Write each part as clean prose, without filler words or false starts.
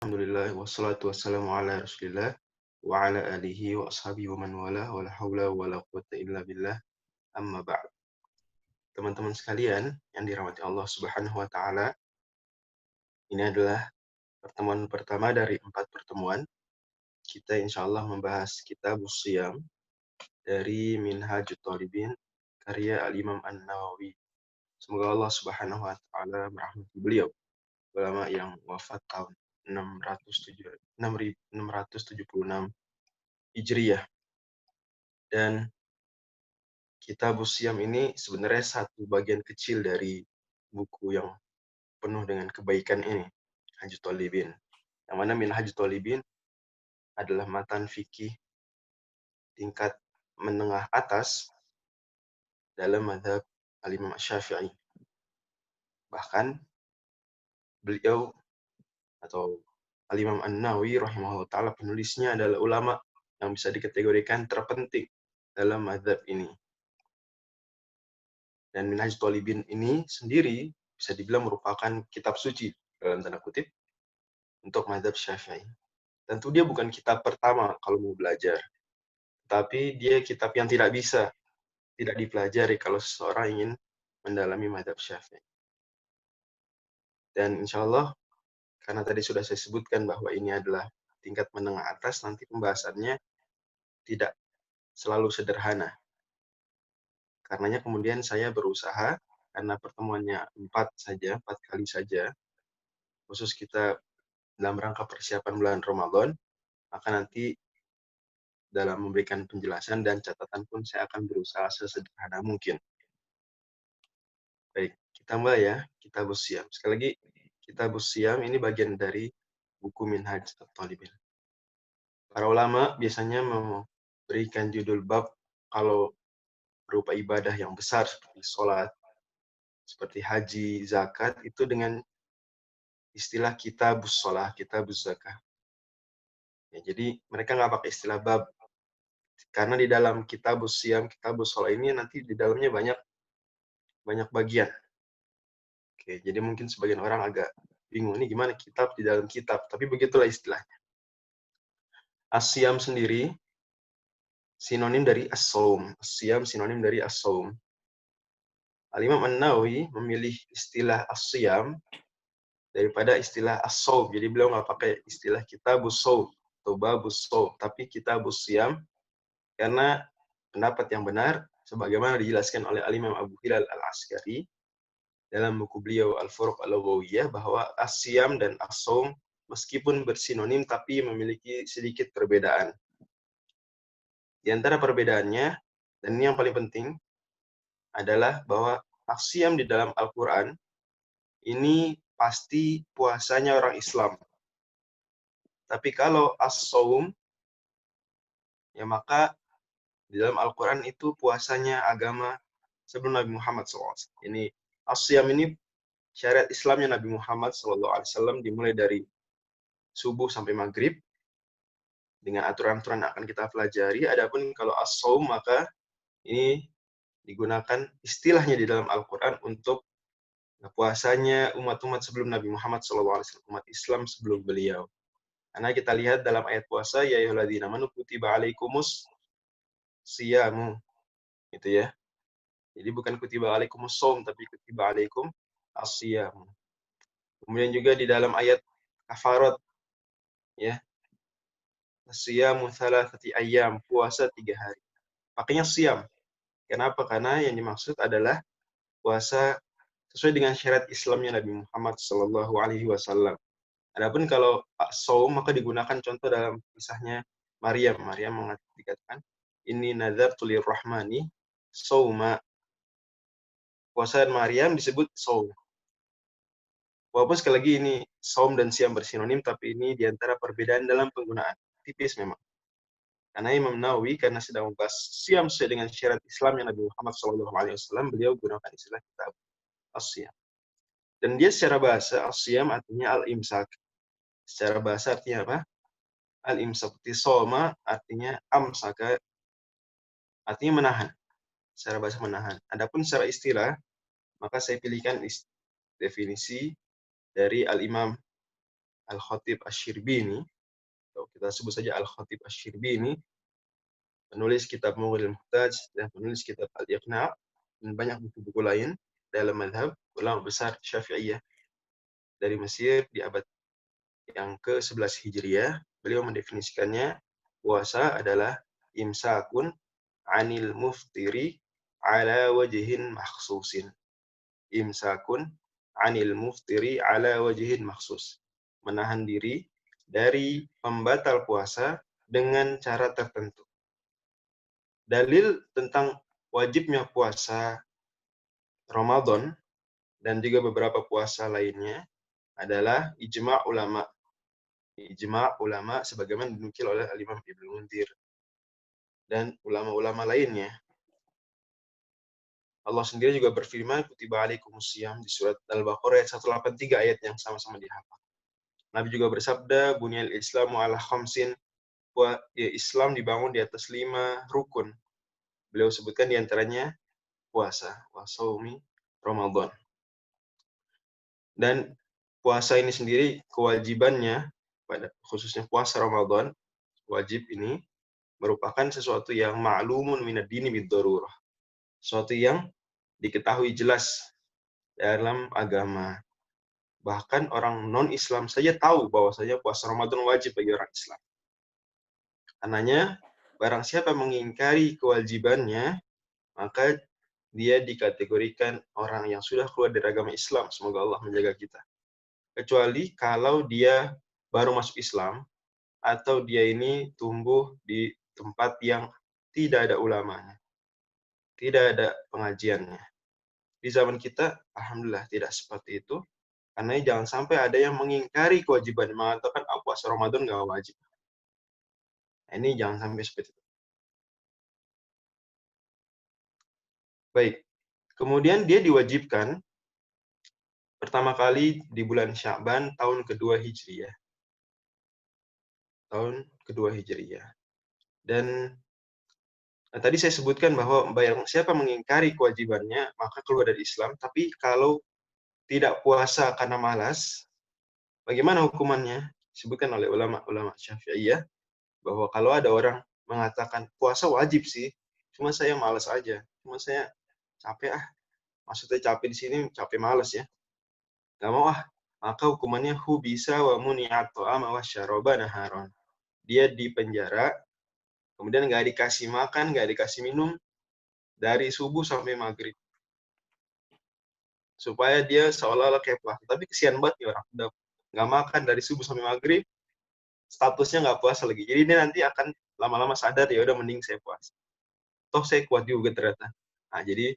Alhamdulillah wassalatu wassalamu ala Rasulillah wa ala alihi wa ashabihi wa man wala wa la haula wa la quwwata illa billah amma ba'd. Teman-teman sekalian yang dirahmati Allah Subhanahu wa taala, ini adalah pertemuan pertama dari 4 pertemuan. Kita insyaallah membahas kitab Shiyam dari Minhajut Thalibin karya Al-Imam An-Nawawi. Semoga Allah Subhanahu wa taala merahmati beliau, ulama yang wafat tahun 676 Hijriyah. Dan Kitab Shiyam ini sebenarnya satu bagian kecil dari buku yang penuh dengan kebaikan ini, Minhajut Thalibin. Yang mana Minhajut Thalibin adalah matan fikih tingkat menengah atas dalam mazhab Al-Imam Syafi'i. Bahkan beliau atau Al-Imam An-Nawawi rahimahullah ta'ala penulisnya adalah ulama yang bisa dikategorikan terpenting dalam mazhab ini. Dan Minhajut Thalibin ini sendiri bisa dibilang merupakan kitab suci dalam tanda kutip untuk mazhab Syafi'i. Tentu dia bukan kitab pertama kalau mau belajar, tapi dia kitab yang tidak dipelajari kalau seseorang ingin mendalami mazhab Syafi'i. Dan insya Allah, karena tadi sudah saya sebutkan bahwa ini adalah tingkat menengah atas, nanti pembahasannya tidak selalu sederhana. Karenanya kemudian saya berusaha, karena pertemuannya 4 kali saja, khusus kita dalam rangka persiapan bulan Ramadan, maka nanti dalam memberikan penjelasan dan catatan pun saya akan berusaha sesederhana mungkin. Baik, kita mulai ya, Kitab Shiyam. Sekali lagi, Kitab Shiyam ini bagian dari buku Minhaj Thalibin. Para ulama biasanya memberikan judul bab kalau berupa ibadah yang besar seperti sholat, seperti haji, zakat, itu dengan istilah kitabus sholah, kitabus zakah. Ya, jadi mereka nggak pakai istilah bab, karena di dalam kitabus Shiyam, kitabus sholah ini nanti di dalamnya banyak bagian. Oke, jadi mungkin sebagian orang agak bingung, ini gimana kitab di dalam kitab, tapi begitulah istilahnya. As-Shiyam sendiri sinonim dari as-shaum. As-Shiyam sinonim dari as-shaum. Al-Imam An-Nawawi memilih istilah as-Shiyam daripada istilah as-shaum. Jadi beliau nggak pakai istilah kitabus shaum atau babus shaum, tapi kitabus Shiyam, karena pendapat yang benar sebagaimana dijelaskan oleh Al-Imam Abu Hilal Al-Askari dalam buku beliau Al-Furuq Al-Lughawiyah, bahwa as-Shiyam dan as-shaum meskipun bersinonim tapi memiliki sedikit perbedaan. Di antara perbedaannya, dan ini yang paling penting, adalah bahwa as-Shiyam di dalam Al-Quran ini pasti puasanya orang Islam. Tapi kalau as-shaum, ya maka di dalam Al-Quran itu puasanya agama sebelum Nabi Muhammad SAW. Ini as-Shiyam ini syariat Islamnya Nabi Muhammad SAW dimulai dari subuh sampai maghrib dengan aturan-aturan yang akan kita pelajari. Adapun kalau as-shaum maka ini digunakan istilahnya di dalam Al-Quran untuk puasanya umat-umat sebelum Nabi Muhammad SAW, umat Islam sebelum beliau. Karena kita lihat dalam ayat puasa, ya ayyuhalladzina amanu kutiba alaikumus siyamu, gitu ya. Jadi bukan kutiba alaikumus shaum, tapi kutiba alaikum as-siyamu. Kemudian juga di dalam ayat kafarat, ya, siyamu thalathati ayyam, puasa 3 hari. Pakainya siyam. Kenapa? Karena yang dimaksud adalah puasa sesuai dengan syariat Islamnya Nabi Muhammad Sallallahu Alaihi Wasallam. Adapun kalau shaum maka digunakan contoh dalam kisahnya Maryam. Maryam dikatakan, ini nazartu lirrahmani shauma. Puasa Maryam disebut shaum. Walaupun sekali lagi ini shaum dan siam bersinonim, tapi ini diantara perbedaan dalam penggunaan. Tipis memang. Karena Imam Nawawi, karena sedang membahas siam sesuai dengan syariat Islam yang Nabi Muhammad SAW, beliau gunakan istilah kitab as-siyam. Dan dia secara bahasa, as-siyam artinya al-imsak. Secara bahasa artinya apa? Al-imsak. Soma artinya amsaka, artinya menahan. Secara bahasa menahan. Adapun secara istilah, maka saya pilihkan definisi dari Al-Imam Al-Khatib Asy-Syirbini, atau kita sebut saja Al-Khatib Asy-Syirbini, penulis kitab Mughil Muhtaj dan penulis kitab Al-Iqna' dan banyak buku-buku lain dalam mazhab ulama besar Syafi'iyah dari Mesir di abad yang ke-11 Hijriah. Beliau mendefinisikannya, puasa adalah imsakun anil muftiri ala wajhin makhsusin. Imsakun anil muftiri ala wajhin makhsus. Menahan diri dari pembatal puasa dengan cara tertentu. Dalil tentang wajibnya puasa Ramadan dan juga beberapa puasa lainnya adalah ijma' ulama. Ijma' ulama sebagaimana dinukil oleh Al-Imam Ibnu Munzir dan ulama-ulama lainnya. Allah sendiri juga berfirman, kutiba alaikumusiyam di surat Al-Baqarah ayat 183, ayat yang sama-sama dihafal. Nabi juga bersabda, bunyal islamu ala khamsin, Islam dibangun di atas 5 rukun. Beliau sebutkan diantaranya puasa, wasaumi Ramadan. Dan puasa ini sendiri kewajibannya, pada khususnya puasa Ramadan, wajib ini merupakan sesuatu yang ma'lumun minad dini bid-darurah. Sesuatu yang diketahui jelas dalam agama. Bahkan orang non-Islam saja tahu bahwasanya puasa Ramadan wajib bagi orang Islam. Karenanya, barang siapa mengingkari kewajibannya, maka dia dikategorikan orang yang sudah keluar dari agama Islam. Semoga Allah menjaga kita. Kecuali kalau dia baru masuk Islam, atau dia ini tumbuh di tempat yang tidak ada ulamanya, tidak ada pengajiannya. Di zaman kita, alhamdulillah tidak seperti itu, karena jangan sampai ada yang mengingkari kewajiban, mengatakan puasa Ramadan nggak wajib. Nah, ini jangan sampai seperti itu. Baik, kemudian dia diwajibkan pertama kali di bulan Sya'ban tahun kedua Hijriah. Tahun kedua Hijriah. Dan tadi saya sebutkan bahwa siapa mengingkari kewajibannya, maka keluar dari Islam. Tapi kalau tidak puasa karena malas, bagaimana hukumannya? Disebutkan oleh ulama-ulama Syafi'iyah, bahwa kalau ada orang mengatakan puasa wajib sih, cuma saya malas aja, cuma saya capek maksudnya capek di sini, capek malas ya, nggak mau maka hukumannya hubisa wa muni'at ta'ama wa syaraba naharon. Dia dipenjara, kemudian nggak dikasih makan, nggak dikasih minum dari subuh sampai maghrib, supaya dia seolah-olah kayak puasa. Tapi kesian banget nih orang, udah nggak makan dari subuh sampai maghrib, statusnya nggak puasa lagi. Jadi dia nanti akan lama-lama sadar, ya udah mending saya puasa. Toh saya kuat juga ternyata. Nah, jadi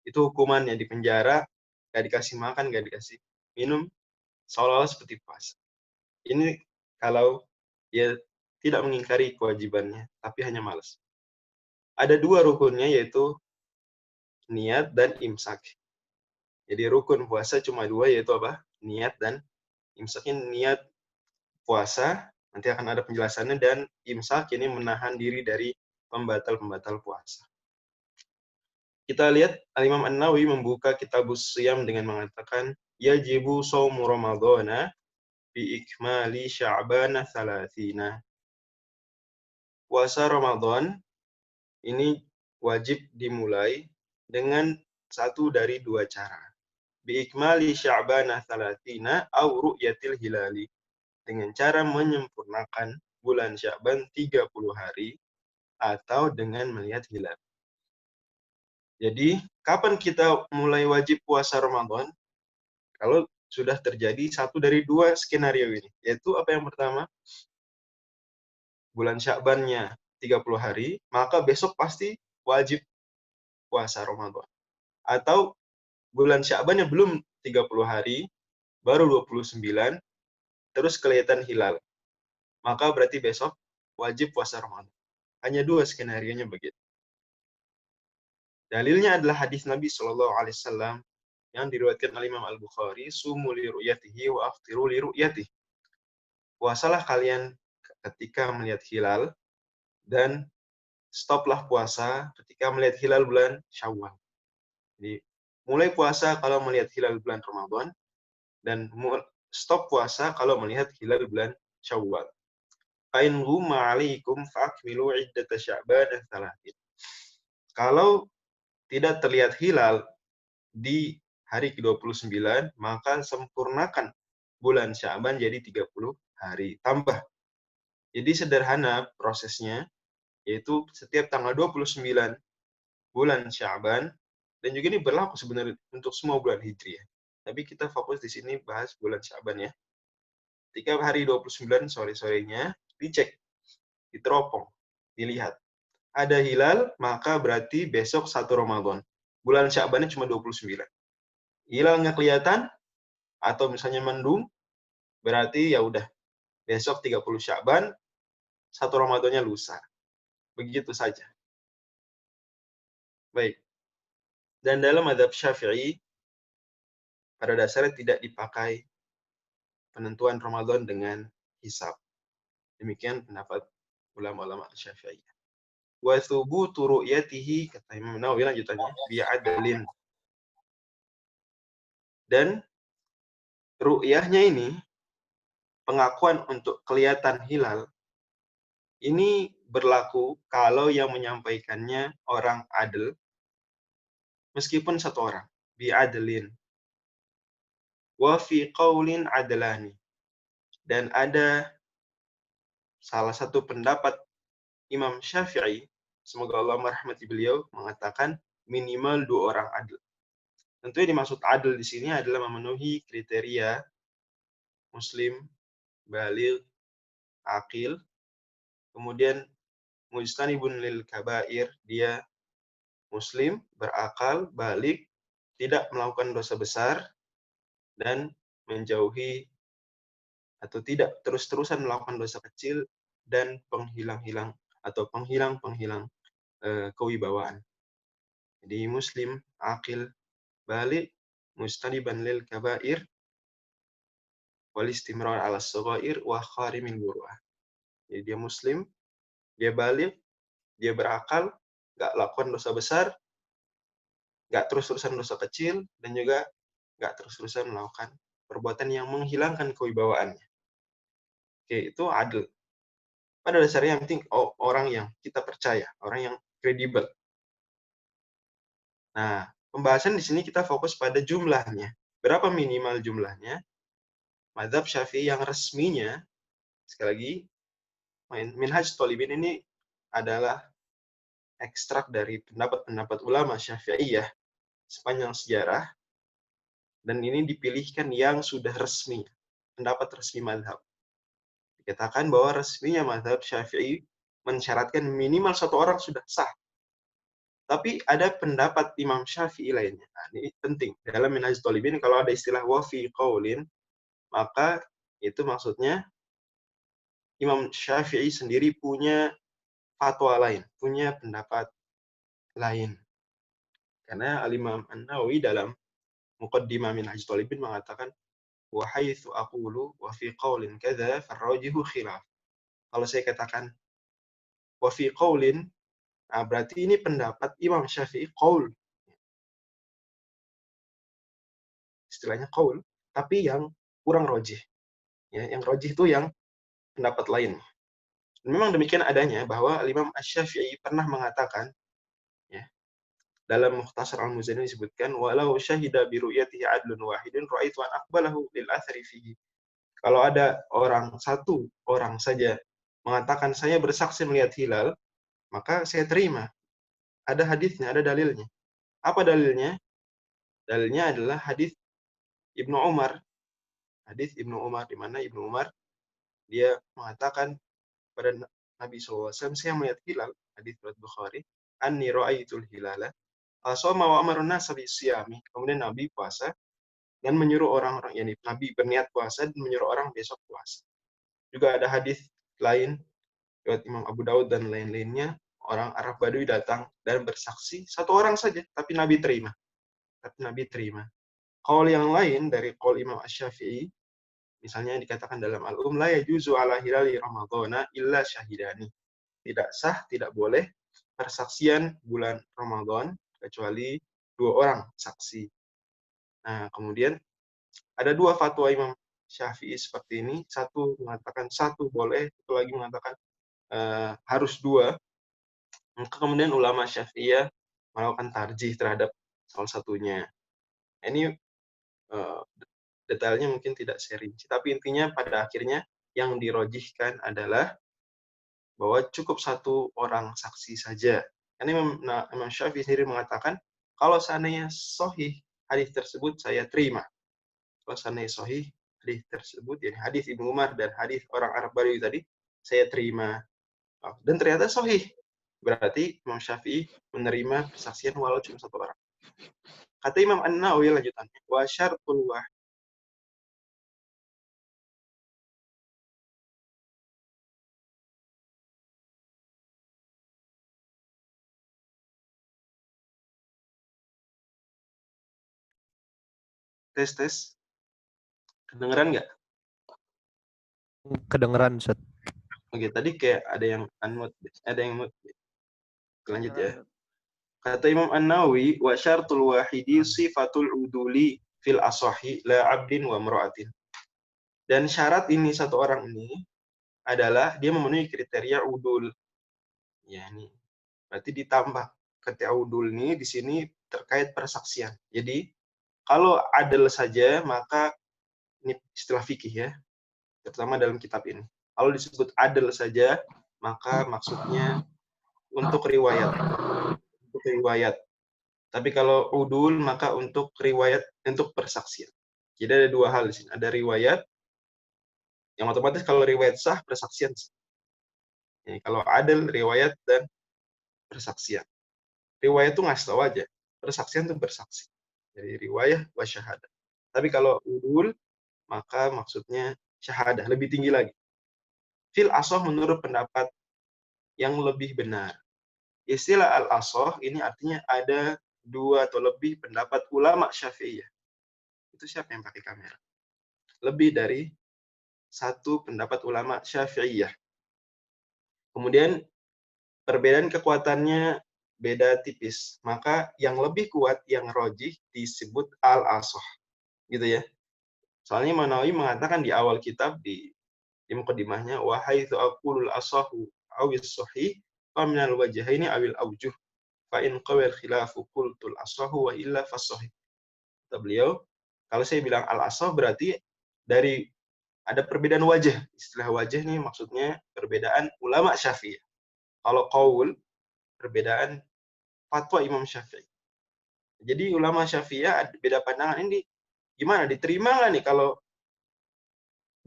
itu hukumannya, di penjara, nggak dikasih makan, nggak dikasih minum, seolah-olah seperti puasa. Ini kalau dia tidak mengingkari kewajibannya, tapi hanya malas. Ada 2 rukunnya, yaitu niat dan imsak. Jadi rukun puasa cuma 2, yaitu apa? Niat dan imsak. Ini niat puasa, nanti akan ada penjelasannya, dan imsak ini menahan diri dari pembatal-pembatal puasa. Kita lihat Al-Imam An-Nawawi membuka Kitabus Shiyam dengan mengatakan, yajibu shaumu Ramadhana bi ikmali Sya'bana 30. Puasa Ramadan ini wajib dimulai dengan satu dari 2 cara. Bi ikmali Sya'bana 30 au ru'yatil hilali. Dengan cara menyempurnakan bulan Sya'ban 30 hari atau dengan melihat hilal. Jadi, kapan kita mulai wajib puasa Ramadan? Kalau sudah terjadi satu dari 2 skenario ini. Yaitu apa yang pertama? Bulan Sya'bannya 30 hari, maka besok pasti wajib puasa Ramadan. Atau bulan Sya'bannya belum 30 hari, baru 29, terus kelihatan hilal. Maka berarti besok wajib puasa Ramadan. Hanya 2 skenario-nya begitu. Dalilnya adalah hadis Nabi Shallallahu Alaihi Wasallam yang diriwayatkan oleh Imam Al-Bukhari, sumu li ru'yatihi wa aftiru li ru'yatihi. Puasalah kalian ketika melihat hilal, dan stoplah puasa ketika melihat hilal bulan Syawal. Jadi mulai puasa kalau melihat hilal bulan Ramadan, dan stop puasa kalau melihat hilal bulan Syawal. Fa'in ghumma 'alaikum fa'akmilu 'iddata Sya'ban thalathin. Kalau tidak terlihat hilal di hari ke-29, maka sempurnakan bulan Sya'ban jadi 30 hari. Tambah. Jadi sederhana prosesnya, yaitu setiap tanggal 29 bulan Sya'ban, dan juga ini berlaku sebenarnya untuk semua bulan Hijriah. Tapi kita fokus di sini bahas bulan Sya'ban ya. Ketika hari 29 sore-sorenya, dicek, diteropong, dilihat. Ada hilal, maka berarti besok 1 Ramadan. Bulan Sya'bannya cuma 29. Hilal nggak kelihatan, atau misalnya mendung, berarti ya udah, besok 30 Sya'ban, 1 Ramadannya lusa. Begitu saja. Baik. Dan dalam mazhab Syafi'i, pada dasarnya tidak dipakai penentuan Ramadan dengan hisab. Demikian pendapat ulama-ulama Syafi'i. Wa thubutu ru'yatihi, kata Imam Nawawi lanjutannya, bi'adlin. Dan ru'yahnya ini, pengakuan untuk kelihatan hilal, ini berlaku kalau yang menyampaikannya orang adil, meskipun satu orang, bi'adlin. Wa fi qaulin adlani. Dan ada salah satu pendapat Imam Syafi'i, semoga Allah merahmati beliau, mengatakan minimal 2 orang adil. Tentunya dimaksud adil di sini adalah memenuhi kriteria muslim, baligh, akil, kemudian mujtanibun lil kabair, dia muslim, berakal, baligh, tidak melakukan dosa besar, dan menjauhi atau tidak terus-terusan melakukan dosa kecil dan penghilang-hilang atau penghilang-penghilang kewibawaan. Jadi muslim, akil, balik, mustaniban lil kabair, wal istimrar ala shaghair wa kharimil buruah. Jadi dia muslim, dia balik, dia berakal, nggak lakukan dosa besar, nggak terus-terusan dosa kecil, dan juga nggak terus-terusan melakukan perbuatan yang menghilangkan kewibawaannya. Oke, itu adil. Pada dasarnya yang penting orang yang kita percaya, orang yang kredibel. Nah, pembahasan di sini kita fokus pada jumlahnya. Berapa minimal jumlahnya? Mazhab Syafi'i yang resminya, sekali lagi, Minhaj Thalibin ini adalah ekstrak dari pendapat-pendapat ulama Syafi'iyah sepanjang sejarah, dan ini dipilihkan yang sudah resmi, pendapat resmi mazhab. Dikatakan bahwa resminya mazhab Syafi'i mensyaratkan minimal 1 orang sudah sah. Tapi ada pendapat Imam Syafi'i lainnya. Nah, ini penting. Dalam Minhaj Thalibin, kalau ada istilah wa fi qaulin, maka itu maksudnya Imam Syafi'i sendiri punya fatwa lain, punya pendapat lain. Karena Al-Imam An-Nawawi dalam Muqaddimah Minhaj Thalibin mengatakan, wa haitsu aqulu wa fi qaulin kadza farrajihu khilaf. Kalau saya katakan wa fi qaulin, nah berarti ini pendapat Imam Syafi'i qaul. Istilahnya qaul, tapi yang kurang rajih. Ya, yang rajih itu yang pendapat lain. Memang demikian adanya bahwa Imam Asy-Syafi'i pernah mengatakan, ya, dalam Mukhtasar Al-Muzani disebutkan, walau syahida bi ru'yatihi adlun wahidun ra'aitu an aqbalahu lil athari fihi. Kalau ada satu orang saja mengatakan saya bersaksi melihat hilal, maka saya terima. Ada hadisnya, ada dalilnya. Apa dalilnya? Dalilnya adalah hadis Ibnu Umar. Hadis Ibnu Umar, di mana Ibnu Umar dia mengatakan pada Nabi SAW, saya melihat hilal, hadis riwayat Bukhari, anni ra'aitul hilala, asoma wa amarun nasa bisiyami. Kemudian Nabi puasa dan menyuruh orang-orang, yakni Nabi berniat puasa dan menyuruh orang besok puasa. Juga ada hadis lain riwayat Imam Abu Daud dan lain-lainnya, orang Arab Badui datang dan bersaksi, satu orang saja, tapi Nabi terima. Qaul yang lain dari qaul Imam Asy-Syafi'i, misalnya dikatakan dalam Al-Um, la yajuzu ala hilali ramadhana illa syahidani. Tidak sah, tidak boleh persaksian bulan Ramadan kecuali 2 orang saksi. Nah, kemudian ada 2 fatwa Imam Syafi'i seperti ini, satu mengatakan satu boleh, satu lagi mengatakan harus dua, maka kemudian ulama Syafi'iyah melakukan tarjih terhadap salah satunya. Ini detailnya mungkin tidak saya rinci, tapi intinya pada akhirnya yang dirojihkan adalah bahwa cukup satu orang saksi saja. Karena Imam Syafi'i sendiri mengatakan, kalau seandainya sahih hadis tersebut saya terima. Kalau seandainya sahih hadis tersebut, yani hadis Ibnu Umar dan hadis orang Arab Badui tadi, saya terima. Dan ternyata sahih. Berarti Imam Syafi'i menerima persaksian walau cuma satu orang. Kata Imam An-Nawawi lanjutannya, wa syartul wahid. Tes. Kedengeran nggak? Kedengeran, Ustaz. Oke, tadi kayak ada yang unmute, ada yang mute. Lanjut ya. Kata Imam An-Nawawi, wa syartul wahidi sifatul uduli fil asahi la abdin wa mra'atin. Dan syarat ini satu orang ini adalah dia memenuhi kriteria udul. Ya, ini berarti ditambah kriteria udul ini di sini terkait persaksian. Jadi kalau adil saja maka ini istilah fikih ya, terutama dalam kitab ini. Kalau disebut adil saja maka maksudnya untuk riwayat. Untuk riwayat. Tapi kalau udul maka untuk riwayat, untuk persaksian. Jadi ada dua hal di sini. Ada riwayat yang otomatis kalau riwayat sah persaksian. Jadi, kalau adil riwayat dan persaksian. Riwayat itu ngasih tahu aja. Persaksian itu bersaksi. Jadi riwayat wa syahadah. Tapi kalau udul maka maksudnya syahadah, lebih tinggi lagi. Fil asoh menurut pendapat yang lebih benar. Istilah al-asoh ini artinya ada dua atau lebih pendapat ulama Syafi'iyah. Itu siapa yang pakai kamera? Lebih dari satu pendapat ulama Syafi'iyah. Kemudian perbedaan kekuatannya beda tipis. Maka yang lebih kuat, yang rojih disebut al-asoh. Gitu ya. Soalnya Imam Nawawi mengatakan di awal kitab, di muqaddimahnya, wahai itu aqulul asahu awis sahih fa minal wajhaini awil aujuh fa in qawil khilafu qultul asahu wa illa fasahih. Kata beliau, kalau saya bilang al-asah berarti dari ada perbedaan wajah. Istilah wajah ini maksudnya perbedaan ulama Syafi'i. Kalau qaul, perbedaan fatwa Imam Syafi'i. Jadi ulama Syafi'i ada beda pandangan ini. Gimana, diterima nggak nih kalau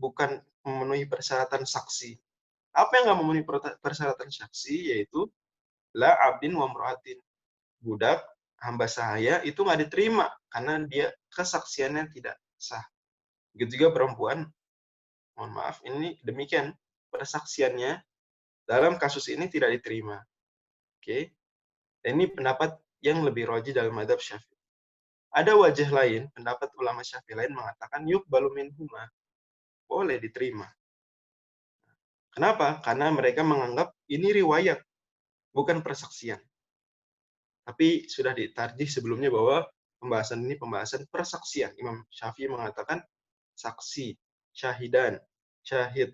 bukan memenuhi persyaratan saksi? Apa yang nggak memenuhi persyaratan saksi? Yaitu la abdin wa mra'atin. Budak, hamba sahaya itu nggak diterima karena dia kesaksiannya tidak sah. Begitu juga perempuan, mohon maaf, ini demikian persaksiannya dalam kasus ini tidak diterima. Oke. Dan ini pendapat yang lebih roji dalam mazhab Syafi'i. Ada wajah lain, pendapat ulama Syafi'i lain mengatakan yuqbalu minhuma, boleh diterima. Kenapa? Karena mereka menganggap ini riwayat, bukan persaksian. Tapi sudah ditarjih sebelumnya bahwa pembahasan ini pembahasan persaksian. Imam Syafi'i mengatakan saksi, syahidan, syahid.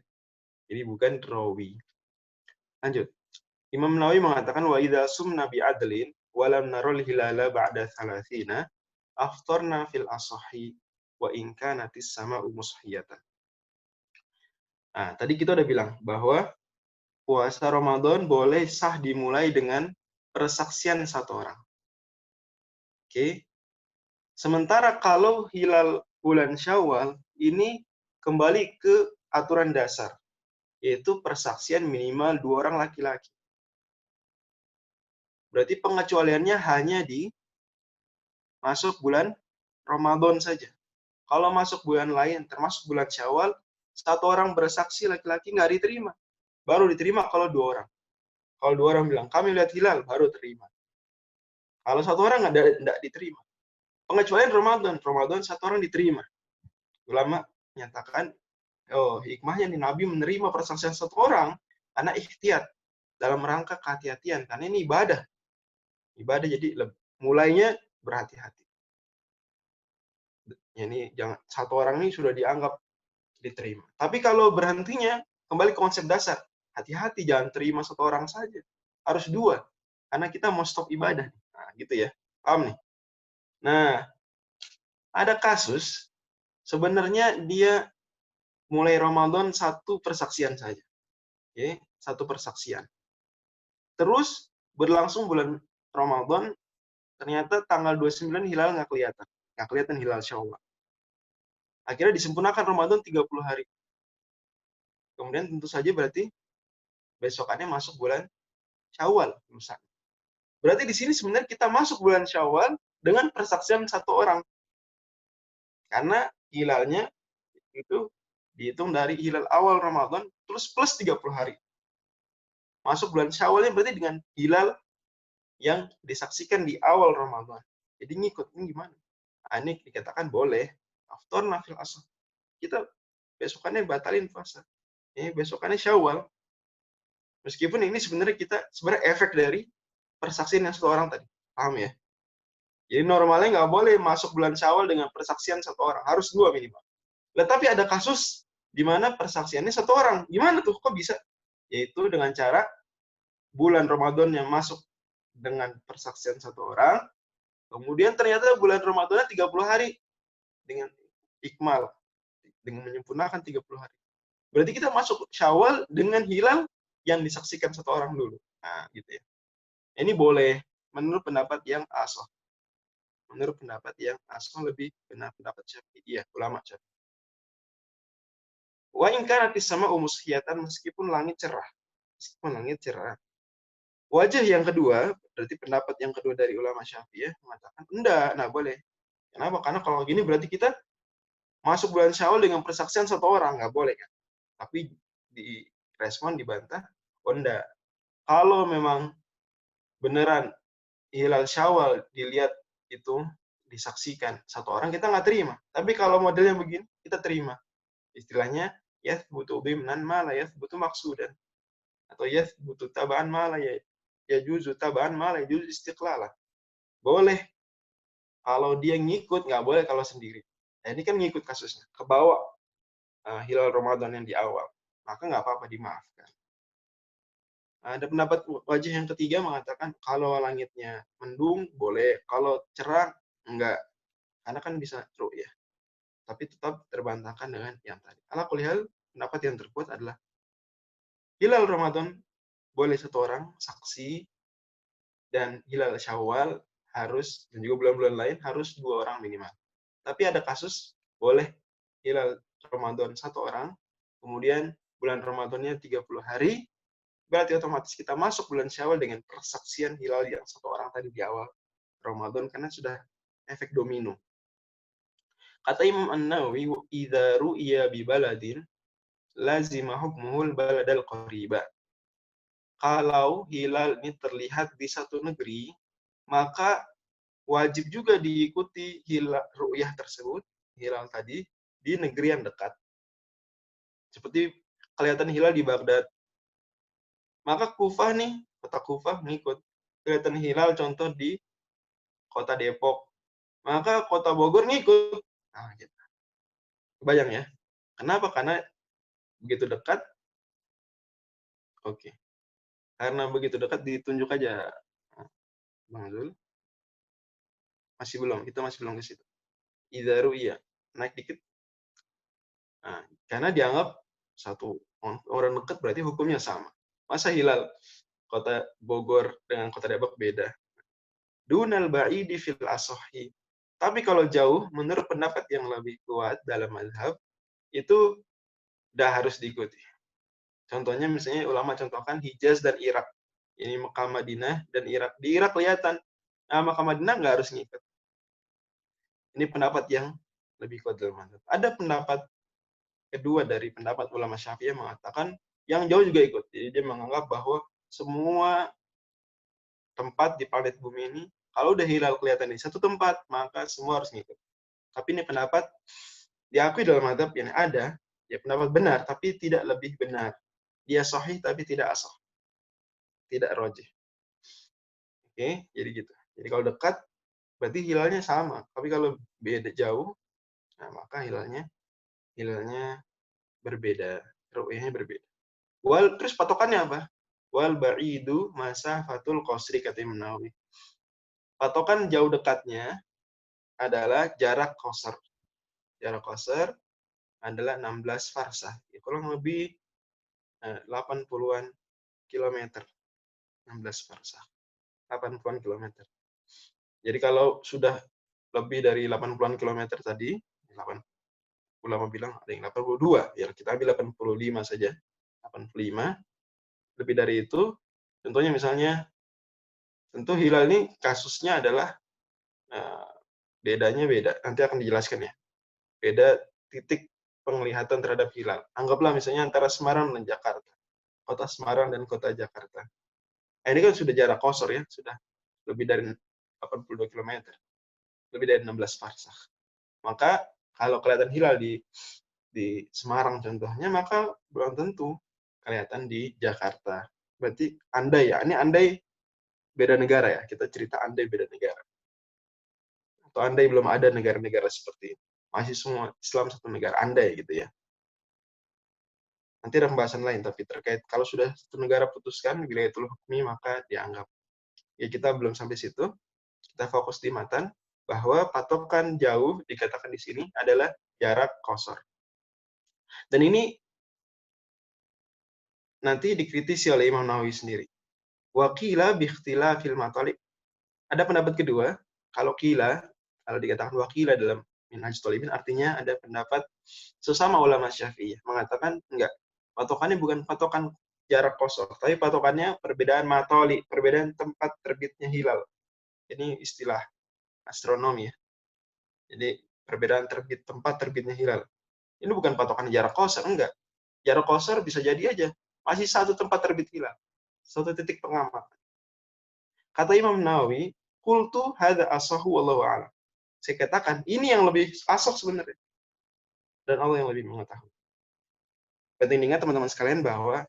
Jadi bukan rawi. Lanjut. Imam Nawawi mengatakan wa idza sumna bi adlin wa lam narul hilala ba'da 30 aftarna fil asahi wa in kanatis sama'u mushiyatan. Nah, tadi kita udah bilang bahwa puasa Ramadan boleh sah dimulai dengan persaksian satu orang. Oke. Sementara kalau hilal bulan Syawal ini kembali ke aturan dasar, yaitu persaksian minimal 2 orang laki-laki. Berarti pengecualiannya hanya di masuk bulan Ramadan saja. Kalau masuk bulan lain, termasuk bulan Syawal, satu orang bersaksi laki-laki nggak diterima. Baru diterima kalau 2 orang. Kalau 2 orang bilang, kami lihat hilal, baru terima. Kalau satu orang nggak diterima. Pengecualian Ramadan satu orang diterima. Ulama menyatakan, oh hikmahnya nih Nabi menerima persaksian satu orang karena ikhtiyat dalam rangka kehati-hatian. Karena ini ibadah. Ibadah jadi mulainya berhati-hati. Ini jangan satu orang ini sudah dianggap diterima. Tapi kalau berhentinya, kembali ke konsep dasar. Hati-hati, jangan terima satu orang saja. Harus dua. Karena kita mau stop ibadah. Nah, gitu ya. Paham nih? Nah, ada kasus, sebenarnya dia mulai Ramadan satu persaksian saja. Oke, satu persaksian. Terus berlangsung bulan Ramadan, ternyata tanggal 29 hilal nggak kelihatan. Nggak kelihatan hilal Syawal. Akhirnya disempurnakan Ramadan 30 hari. Kemudian tentu saja berarti besokannya masuk bulan Syawal. Berarti di sini sebenarnya kita masuk bulan Syawal dengan persaksian satu orang. Karena hilalnya itu dihitung dari hilal awal Ramadan terus plus 30 hari. Masuk bulan Syawalnya berarti dengan hilal yang disaksikan di awal Ramadan. Jadi ngikut, ini gimana? Nah, ini dikatakan boleh. After nafil asal. Kita besokannya batalin puasa. Ini besokannya Syawal. Meskipun ini sebenarnya efek dari persaksian yang satu orang tadi. Paham ya? Jadi normalnya nggak boleh masuk bulan Syawal dengan persaksian satu orang. Harus dua minimal. Nah, tapi ada kasus di mana persaksiannya satu orang. Gimana tuh? Kok bisa? Yaitu dengan cara bulan Ramadan yang masuk dengan persaksian satu orang, kemudian ternyata bulan Ramadannya 30 hari dengan ikmal, dengan menyempurnakan 30 hari. Berarti kita masuk Syawal dengan hilal yang disaksikan satu orang dulu. Nah, gitu ya. Ini boleh menurut pendapat yang asal. Menurut pendapat yang asal lebih benar pendapat Syafi'iyah, ulama Syafi'i. Wa in kanat as-sama'u muskhiyatan, meskipun langit cerah. Meskipun langit cerah. Wajah yang kedua, berarti pendapat yang kedua dari ulama Syafi'iyah mengatakan enggak, nah boleh. Kenapa? Karena kalau gini berarti kita masuk bulan Syawal dengan persaksian satu orang, nggak boleh kan? Tapi di respon dibantah, oh enggak. Kalau memang beneran hilal Syawal dilihat itu disaksikan satu orang, kita nggak terima. Tapi kalau modelnya begini, kita terima. Istilahnya yathbutu dhimnan ma la yathbutu maqsudan, atau yathbutu taba'an ma la yajuzu taba'an ma la yajuzu istiqlalan. Boleh kalau dia ngikut, nggak boleh kalau sendiri. Nah, ini kan ngikut kasusnya, ke bawah hilal Ramadan yang di awal, maka nggak apa-apa, dimaafkan. Ada pendapat wajah yang ketiga mengatakan kalau langitnya mendung boleh, kalau cerah enggak, karena kan bisa ya. Tapi tetap terbantahkan dengan yang tadi. Ala kulli hal, pendapat yang terkuat adalah hilal Ramadan boleh satu orang saksi, dan hilal Syawal harus, dan juga bulan-bulan lain harus dua orang minimal. Tapi ada kasus boleh hilal Ramadan satu orang, kemudian bulan Ramadannya 30 hari, berarti otomatis kita masuk bulan Syawal dengan persaksian hilal yang satu orang tadi di awal Ramadan, karena sudah efek domino. Kata Imam An-Nawawi, "Idza ru'iya bi baladin lazima hukmuhul baladal qariba." Kalau hilal ini terlihat di satu negeri, maka wajib juga diikuti hilal ru'yah tersebut, hilal tadi, di negeri yang dekat. Seperti kelihatan hilal di Baghdad, maka Kufah nih, kota Kufah ngikut. Kelihatan hilal contoh di kota Depok, maka kota Bogor ngikut. Nah, gitu. Kebayang ya? Kenapa? Karena begitu dekat, oke. Karena begitu dekat ditunjuk aja, Bang Zul. Kita masih belum ke situ. Idza ru'ya, naik dikit. Nah, karena dianggap satu orang dekat berarti hukumnya sama. Masa hilal kota Bogor dengan kota Depok beda? Dunal ba'idi fil asohi. Tapi kalau jauh, menurut pendapat yang lebih kuat dalam mazhab, itu udah harus diikuti. Contohnya misalnya ulama contohkan Hijaz dan Irak. Ini Mekah Madinah dan Irak. Di Irak kelihatan. Nah, Mekah Madinah nggak harus ngikut. Ini pendapat yang lebih kuat dalam mazhab. Ada pendapat kedua dari pendapat ulama Syafi'iyah mengatakan yang jauh juga ikut. Jadi dia menganggap bahwa semua tempat di planet bumi ini, kalau udah hilal kelihatan di satu tempat, maka semua harus ngikut. Tapi ini pendapat diakui dalam mazhab yang ada, ya pendapat benar, tapi tidak lebih benar. Dia sahih, tapi tidak asah. Tidak rojih. Oke, jadi gitu. Jadi kalau dekat, berarti hilalnya sama. Tapi kalau beda jauh, nah maka hilalnya berbeda, ru'yahnya berbeda. Terus patokannya apa? Wal ba'idu masafatul qasri, kata Imam Nawawi. Patokan jauh dekatnya adalah jarak qasar. Jarak qasar adalah 16 farsah. Ya, kurang lebih 80-an kilometer. 16 farsah. 80-an kilometer. Jadi kalau sudah lebih dari 80-an kilometer tadi, 8, ulama bilang ada yang 82, ya kita ambil 85 saja. 85, lebih dari itu, contohnya misalnya, tentu hilal ini kasusnya adalah bedanya beda. Nanti akan dijelaskan ya. Beda titik penglihatan terhadap hilal. Anggaplah misalnya antara Semarang dan Jakarta. Kota Semarang dan kota Jakarta. Ini kan sudah jarak kosor ya, sudah lebih dari 82 km. Lebih dari 16 farsakh. Maka kalau kelihatan hilal di Semarang contohnya, maka belum tentu kelihatan di Jakarta. Berarti andai ya, ini andai beda negara ya, kita cerita andai beda negara. Atau andai belum ada negara-negara seperti ini. Masih semua Islam satu negara, andai gitu ya. Nanti ada pembahasan lain, tapi terkait kalau sudah satu negara putuskan wilayatul hukmi, maka dianggap. Ya kita belum sampai situ, kita fokus di matan, bahwa patokan jauh dikatakan di sini adalah jarak qasar. Dan ini nanti dikritisi oleh Imam Nawawi sendiri. Wa qila bi ikhtilafil matalib. Ada pendapat kedua, kalau dikatakan wakila dalam Minhaj Thalibin, artinya ada pendapat sesama ulama Syafi'iyah mengatakan enggak. Patokannya bukan patokan jarak qasar, tapi patokannya perbedaan matoli, perbedaan tempat terbitnya hilal. Ini istilah astronomi ya. Jadi perbedaan tempat terbitnya hilal. Ini bukan patokan jarak qasar, enggak. Jarak qasar bisa jadi aja masih satu tempat terbit hilal, satu titik pengamatan. Kata Imam Nawawi, qultu hadza asahu wallahu a'lam. Saya katakan ini yang lebih asah sebenarnya, dan Allah yang lebih mengetahui. Penting diingat teman-teman sekalian bahwa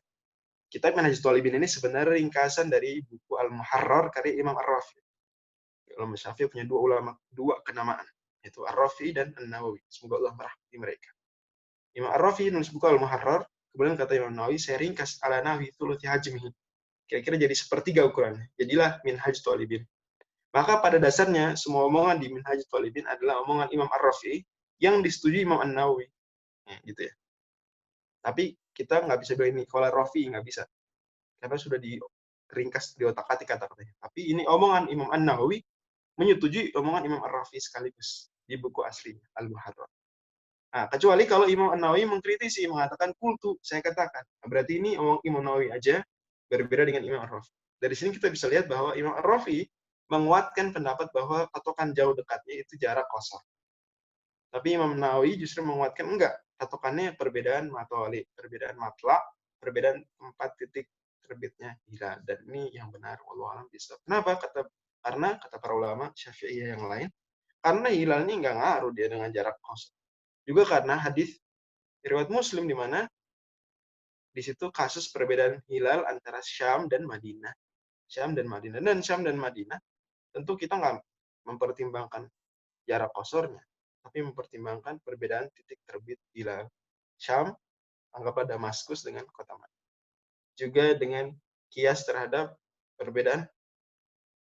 kitab Minhajul Thalibin ini sebenarnya ringkasan dari buku Al-Muharrar karya Imam Ar-Rafi. Imam Syafi'i punya dua kenamaan, yaitu Ar-Rafi dan An-Nawawi. Semoga Allah merahmati mereka. Imam Ar-Rafi nulis buku Al-Muharrar, kemudian kata Imam Nawawi, saya ringkas ala Nawawi thuluthi hajmihi. Kira-kira jadi sepertiga ukurannya. Jadilah Minhajul Thalibin. Maka pada dasarnya semua omongan di Minhajul Thalibin adalah omongan Imam Ar-Rafi yang disetujui Imam An-Nawawi. Ya, gitu ya. Tapi kita nggak bisa bilang ini kalau Rafi, nggak bisa. Karena sudah diringkas di otak-atik kata-katanya. Tapi ini omongan Imam An-Nawawi menyetujui omongan Imam Ar-Rafi sekaligus di buku asli Al-Muharrar. Nah, kecuali kalau Imam An-Nawawi mengkritisi, mengatakan kultu, saya katakan. Nah, berarti ini omong Imam Nawawi aja berbeda dengan Imam Ar-Rafi. Dari sini kita bisa lihat bahwa Imam Ar-Rafi menguatkan pendapat bahwa patokan jauh dekatnya itu jarak qasar. Tapi Imam Nawawi justru menguatkan enggak, patokannya perbedaan matoli, perbedaan matla, perbedaan tempat titik terbitnya hilal. Dan ini yang benar, wallahu a'lam bishawab. Kenapa? Karena kata para ulama Syafi'iyah yang lain, karena hilal ini enggak ngaruh dia dengan jarak qasar. Juga karena hadis riwayat Muslim di mana di situ kasus perbedaan hilal antara Syam dan Madinah. Syam dan Madinah. Dan Syam dan Madinah tentu kita nggak mempertimbangkan jarak qasornya, tapi mempertimbangkan perbedaan titik terbit hilal. Syam, anggaplah Damaskus dengan kota Madinah. Juga dengan kias terhadap perbedaan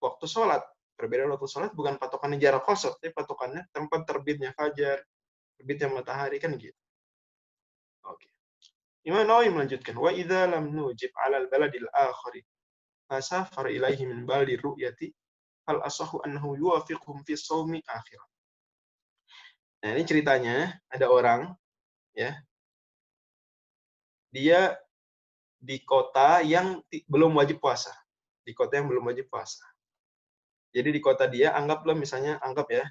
waktu sholat. Perbedaan waktu sholat bukan patokannya jarak qasar, tapi patokannya tempat terbitnya fajar, terbitnya matahari, kan gitu. Oke. Imam Nawawi melanjutkan, wa idza lam nujib 'ala al-baladil akhari fasafar ilaihi min baldi ru'yati hal asahu annahu yuwafiquhum fi shaumi akhirah. Nah, ini ceritanya ada orang ya, dia di kota yang belum wajib puasa. Di kota yang belum wajib puasa. Jadi di kota dia, anggaplah misalnya, anggap ya,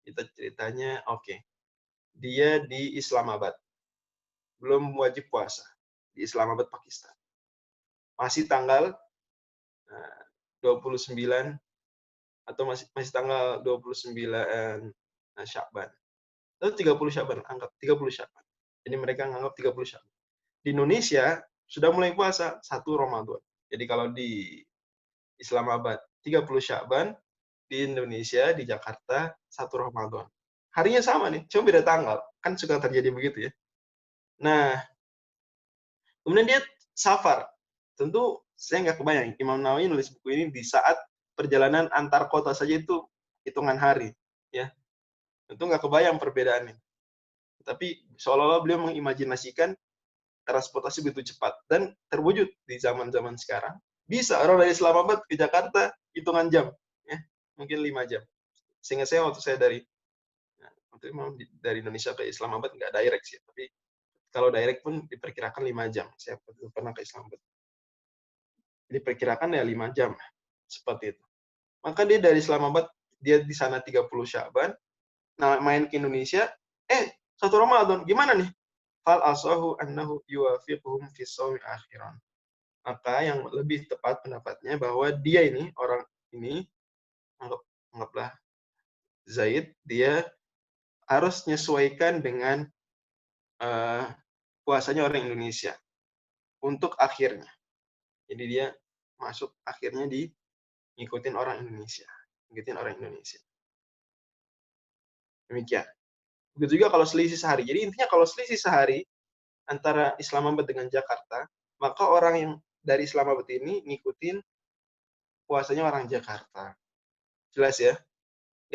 kita ceritanya, oke. Dia di Islamabad. Belum wajib puasa. Di Islamabad, Pakistan. Masih tanggal 29, atau masih tanggal 29 Sya'ban. Atau 30 Sya'ban, anggap 30 Sya'ban. Jadi mereka menganggap 30 Sya'ban. Di Indonesia sudah mulai puasa 1 Ramadan. Jadi kalau di Islamabad 30 Sya'ban, di Indonesia di Jakarta 1 Ramadan. Harinya sama nih, cuma beda tanggal. Kan suka terjadi begitu ya. Nah, kemudian dia safar. Tentu saya nggak kebayang, Imam Nawawi nulis buku ini di saat perjalanan antar kota saja itu hitungan hari, ya. Tentu nggak kebayang perbedaannya. Tapi seolah-olah beliau mengimajinasikan transportasi begitu cepat dan terwujud di zaman-zaman sekarang. Bisa orang dari Islamabad ke Jakarta hitungan jam, ya, mungkin 5 jam. Sehingga saya waktu saya waktu memang dari Indonesia ke Islamabad nggak direct sih, tapi kalau direct pun diperkirakan 5 jam. Saya pernah ke Islamabad. Diperkirakan ya 5 jam, seperti itu. Maka dia dari Islamabad, dia di sana 30 Sya'ban, nah main ke Indonesia, 1 Ramadan, gimana nih? Fal asahu annahu yuwafiquhum fi shaumi akhiran. Maka yang lebih tepat pendapatnya bahwa dia ini, orang ini, anggaplah Zaid, dia harus menyesuaikan dengan puasanya orang Indonesia untuk akhirnya. Jadi dia masuk akhirnya di ngikutin orang Indonesia. Ngikutin orang Indonesia. Demikian. Begitu juga kalau selisih sehari. Jadi intinya kalau selisih sehari antara Islamabad dengan Jakarta, maka orang yang dari Islamabad ini ngikutin puasanya orang Jakarta. Jelas ya?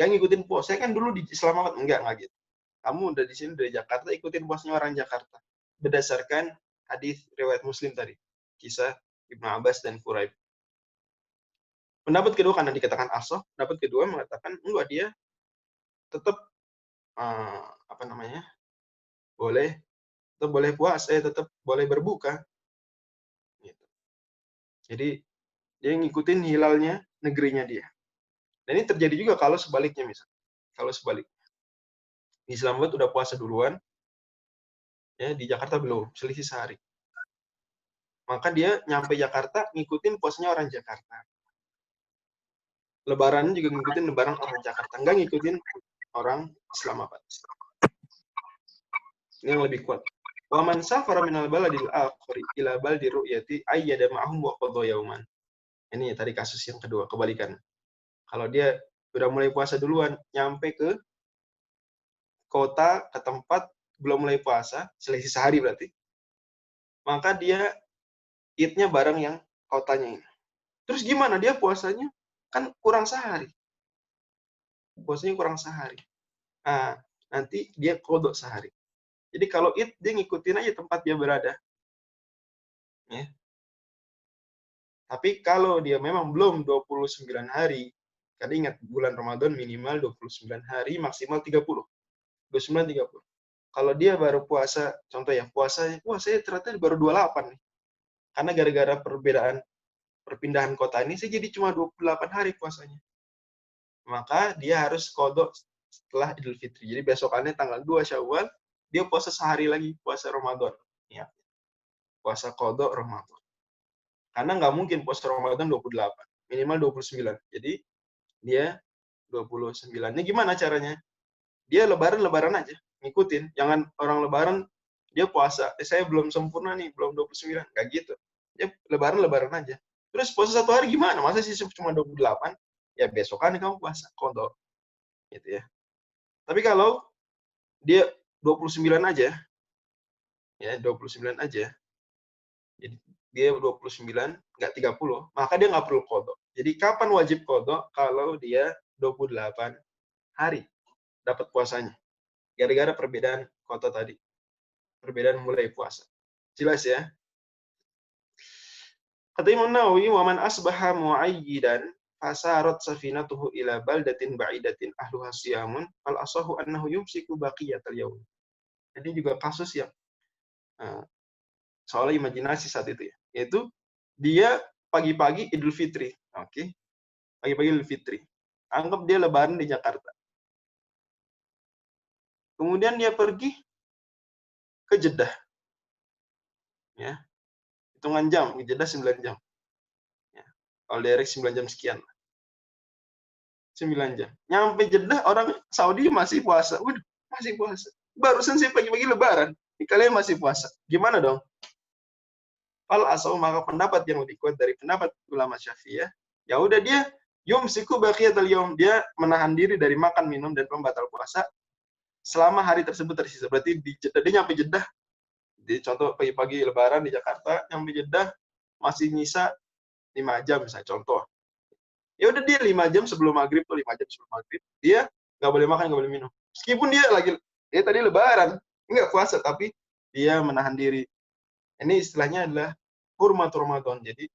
Gak ngikutin puasa. Saya kan dulu di Islamabad. Enggak gitu. Kamu udah di sini dari Jakarta, ikutin puasanya orang Jakarta. Berdasarkan hadis riwayat Muslim tadi. Kisah Ibnu Abbas dan Quraib. Pendapat kedua karena dikatakan asoh, pendapat kedua mengatakan enggak, dia tetap boleh puasa, tetap boleh berbuka. Gitu. Jadi dia ngikutin hilalnya negerinya dia. Dan ini terjadi juga kalau sebaliknya misalnya. Kalau sebaliknya. Di Islamabad udah puasa duluan, ya di Jakarta belum, selisih sehari. Maka dia nyampe Jakarta ngikutin puasanya orang Jakarta. Lebaran juga ngikutin lebaran orang Jakarta, enggak ngikutin orang Islamabad. Ini yang lebih kuat. Wa man safara minal baladil akhir ila baldi ru'yati ayyada ma'hum wa qadha yauman. Ini tadi kasus yang kedua, kebalikan. Kalau dia udah mulai puasa duluan, nyampe ke kota, ke tempat belum mulai puasa, selisih sehari berarti, maka dia idnya bareng yang kotanya ini. Terus gimana dia puasanya? Kan kurang sehari. Puasanya kurang sehari. Nah, nanti dia kodok sehari. Jadi kalau id, dia ngikutin aja tempat dia berada. Ya. Tapi kalau dia memang belum 29 hari, karena ingat bulan Ramadan minimal 29 hari, maksimal 30. 29-30. Kalau dia baru puasa, contoh ya, puasanya, saya ternyata baru 28 nih. Karena gara-gara perpindahan kota ini, saya jadi cuma 28 hari puasanya. Maka dia harus kodok setelah Idul Fitri. Jadi besokannya tanggal 2 Syawal, dia puasa sehari lagi, puasa Ramadan. Ya. Puasa kodok Ramadan. Karena nggak mungkin puasa Ramadan 28, minimal 29. Jadi dia 29-nya gimana caranya? Dia lebaran aja, ngikutin. Jangan orang lebaran dia puasa. Saya belum sempurna nih, belum 29. Nggak gitu. Dia lebaran aja. Terus puasa 1 hari gimana? Masa sih cuma 28? Ya besokan kamu puasa kodok. Gitu ya. Tapi kalau dia 29 aja, ya 29 aja, jadi dia 29, nggak 30, maka dia nggak perlu kodok. Jadi kapan wajib kodok? Kalau dia 28 hari dapat puasanya. Gara-gara perbedaan kota tadi. Perbedaan mulai puasa. Jelas ya? Kata Imam Nawawi, "Wa man asbaha mu'ayyidan fasarat safinatuhu ila baldatin ba'idatin ahluha siyamun fal asahu annahu yumsiku baqiyatal yaum." Ini juga kasus yang soal imajinasi saat itu ya. Yaitu dia pagi-pagi Idul Fitri. Oke. Pagi-pagi Idul Fitri. Anggap dia lebaran di Jakarta. Kemudian dia pergi ke Jeddah. Ya. Hitungan jam, ke Jeddah 9 jam. Ya. Kalau direct 9 jam sekian. 9 jam. Nyampe Jeddah, orang Saudi masih puasa. Waduh, masih puasa. Barusan sih pagi-pagi lebaran. Kalian masih puasa. Gimana dong? Fal asau, maka pendapat yang lebih kuat dari pendapat ulama Syafi'iyah, ya udah dia yumsiku baqiyatal yaum, dia menahan diri dari makan, minum dan pembatal puasa selama hari tersebut tersisa. Berarti dia nyampe Jeddah Jadi contoh pagi-pagi Lebaran di Jakarta, yang di Jeddah masih nyisa 5 jam misalnya contoh. Ya udah dia 5 jam sebelum maghrib tuh 5 jam sebelum maghrib dia nggak boleh makan nggak boleh minum. Meskipun dia tadi Lebaran nggak puasa tapi dia menahan diri. Ini istilahnya adalah hurmat Ramadan. Jadi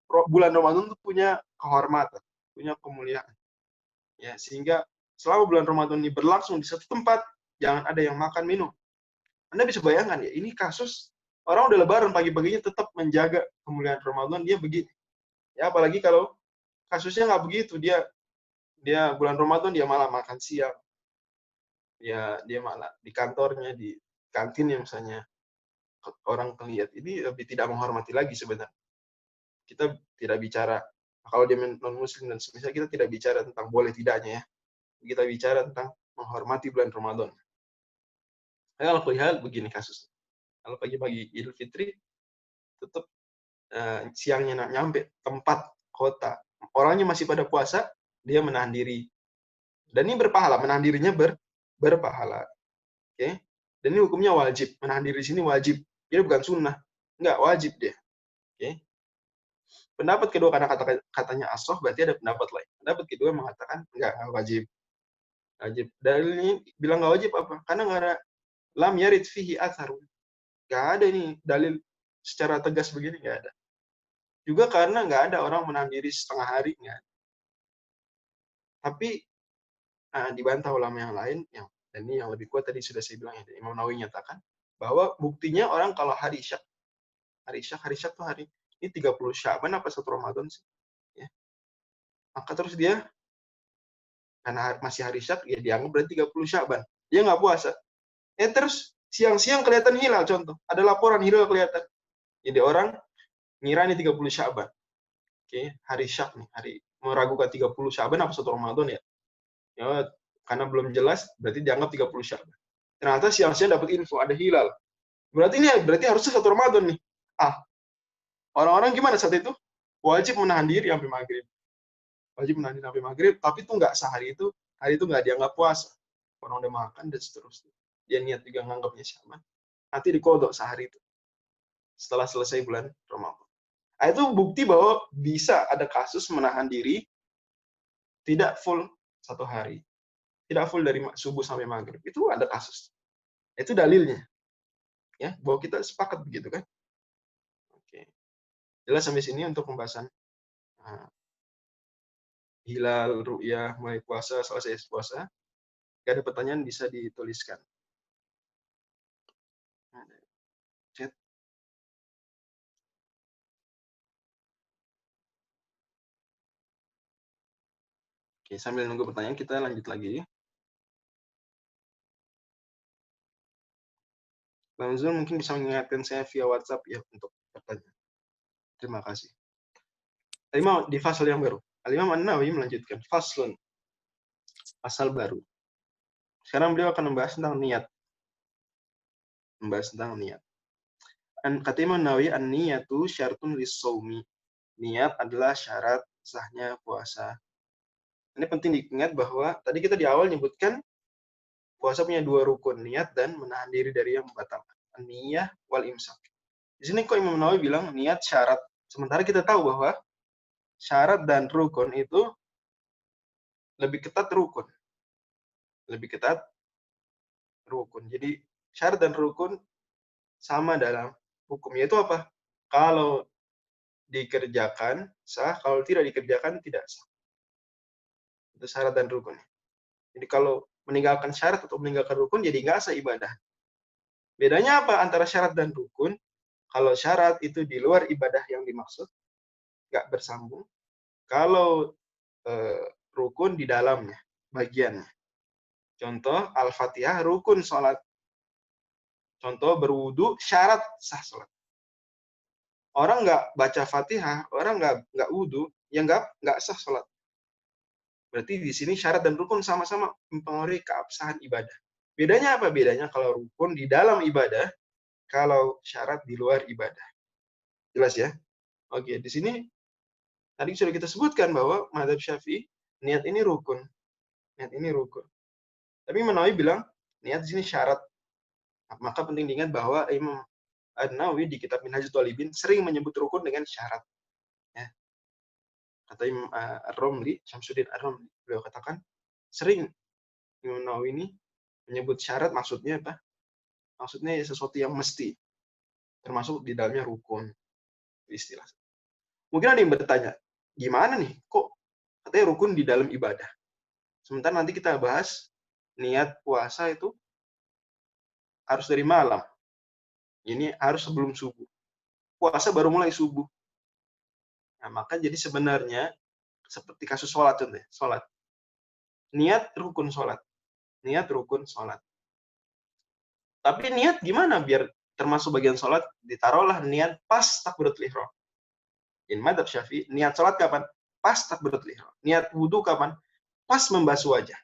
bulan Ramadan itu punya kehormatan, punya kemuliaan. Ya, sehingga selama bulan Ramadan ini berlangsung di satu tempat, jangan ada yang makan minum. Anda bisa bayangkan ya, ini kasus orang udah Lebaran pagi-paginya tetap menjaga kemuliaan Ramadan, dia begini. Ya, apalagi kalau kasusnya nggak begitu, dia dia bulan Ramadan dia malah makan siang. Ya, dia malah di kantornya, di kantinnya misalnya orang lihat ini lebih tidak menghormati lagi sebenarnya. Kita tidak bicara kalau dia non muslim dan semisal kita tidak bicara tentang boleh tidaknya ya. Kita bicara tentang menghormati bulan Ramadan. Kalau lihat begini kasus. Kalau pagi-pagi Idul Fitri tetap siangnya nyampe tempat kota, orangnya masih pada puasa, dia menahan diri. Dan ini berpahala, menahan dirinya berpahala. Oke. Okay? Dan ini hukumnya wajib. Menahan diri di sini wajib. Jadi bukan sunnah. Enggak, wajib dia. Oke. Okay? Pendapat kedua karena katanya asoh berarti ada pendapat lain. Pendapat kedua mengatakan enggak wajib. Wajib. Dalilnya bilang enggak wajib apa? Karena enggak ada lam yarid fihi atharun. Enggak ada ini dalil secara tegas begini enggak ada. Juga karena enggak ada orang menahan diri setengah hari enggak. Tapi dibantah ulama yang lain yang dan ini yang lebih kuat tadi sudah saya bilang ya, Imam Nawawi nyatakan bahwa buktinya orang kalau hari syak tuh hari ini 30 Sya'ban apa 1 Ramadan sih? Ya. Maka terus dia karena masih hari syak ya dianggap berarti 30 Sya'ban. Dia nggak puasa. Terus siang-siang kelihatan hilal contoh. Ada laporan hilal kelihatan. Jadi orang ngira ini 30 Sya'ban. Oke, hari syak nih, hari meragukan 30 Sya'ban apa 1 Ramadan ya. Ya, karena belum jelas berarti dianggap 30 Sya'ban. Ternyata siang-siang dapat info ada hilal. Berarti harusnya 1 Ramadan nih. Orang-orang gimana saat itu? Wajib menahan diri sampai maghrib. Wajib menahan diri sampai maghrib, tapi itu nggak sehari itu, hari itu nggak dianggap puasa. Orang udah makan dan seterusnya. Dia niat juga nganggapnya Sya'ban. Nanti dikodok sehari itu. Setelah selesai bulan Ramadan. Itu bukti bahwa bisa ada kasus menahan diri tidak full satu hari. Tidak full dari subuh sampai maghrib. Itu ada kasus. Itu dalilnya. Ya, bahwa kita sepakat begitu kan? Oke. Jelas sampai sini untuk pembahasan hilal, ru'yah, mulai puasa, selesai puasa. Jika ada pertanyaan bisa dituliskan. Chat. Oke, sambil nunggu pertanyaan kita lanjut lagi. Bang Zul mungkin bisa mengingatkan saya via WhatsApp ya untuk pertanyaan. Terima kasih. Alimah di fasal yang baru. Alimah An-Nawawi melanjutkan faslun, pasal baru. Sekarang beliau akan membahas tentang niat. Membahas tentang niat. Kata Imam Nawawi, an-niyatu syartun lis-shaumi. Niat adalah syarat sahnya puasa. Ini penting diingat bahwa tadi kita di awal nyebutkan puasa punya 2 rukun, niat dan menahan diri dari yang membatalkan. Niyah wal imsak. Di sini kok Imam Nawawi bilang niat syarat. Sementara kita tahu bahwa syarat dan rukun itu lebih ketat rukun. Lebih ketat rukun. Jadi syarat dan rukun sama dalam hukum. Yaitu apa? Kalau dikerjakan sah, kalau tidak dikerjakan tidak sah. Itu syarat dan rukun. Jadi kalau meninggalkan syarat atau meninggalkan rukun jadi nggak sah ibadah. Bedanya apa antara syarat dan rukun? Kalau syarat itu di luar ibadah yang dimaksud, nggak bersambung. Kalau rukun di dalamnya, bagiannya. Contoh, Al-Fatihah rukun sholat. Contoh, berwudu syarat sah sholat. Orang nggak baca Fatihah, orang nggak wudu, ya nggak sah sholat. Berarti di sini syarat dan rukun sama-sama mempengaruhi keabsahan ibadah. Bedanya apa? Bedanya kalau rukun di dalam ibadah, kalau syarat di luar ibadah. Jelas ya? Oke, di sini tadi sudah kita sebutkan bahwa mazhab Syafi'i niat ini rukun. Niat ini rukun. Tapi Imam Nawawi bilang niat di sini syarat. Maka penting diingat bahwa An-Nawawi di kitab Minhajul Thalibin sering menyebut rukun dengan syarat. Ya. Kata Imam Ar-Romli, Syamsuddin Ar-Romli, beliau katakan sering Imam Nawawi ini menyebut syarat, maksudnya apa? Maksudnya sesuatu yang mesti, termasuk di dalamnya rukun, istilah. Mungkin ada yang bertanya, gimana nih, kok katanya rukun di dalam ibadah? Sementara nanti kita bahas niat puasa itu harus dari malam. Ini harus sebelum subuh. Puasa baru mulai subuh. Nah, maka jadi sebenarnya seperti kasus sholat contohnya, sholat. Niat rukun sholat. Niat rukun sholat. Tapi niat gimana biar termasuk bagian sholat? Ditaruhlah niat pas takbiratul ihram. In madzhab Syafi'i, niat sholat kapan? Pas takbiratul ihram. Niat wudhu kapan? Pas membasuh wajah.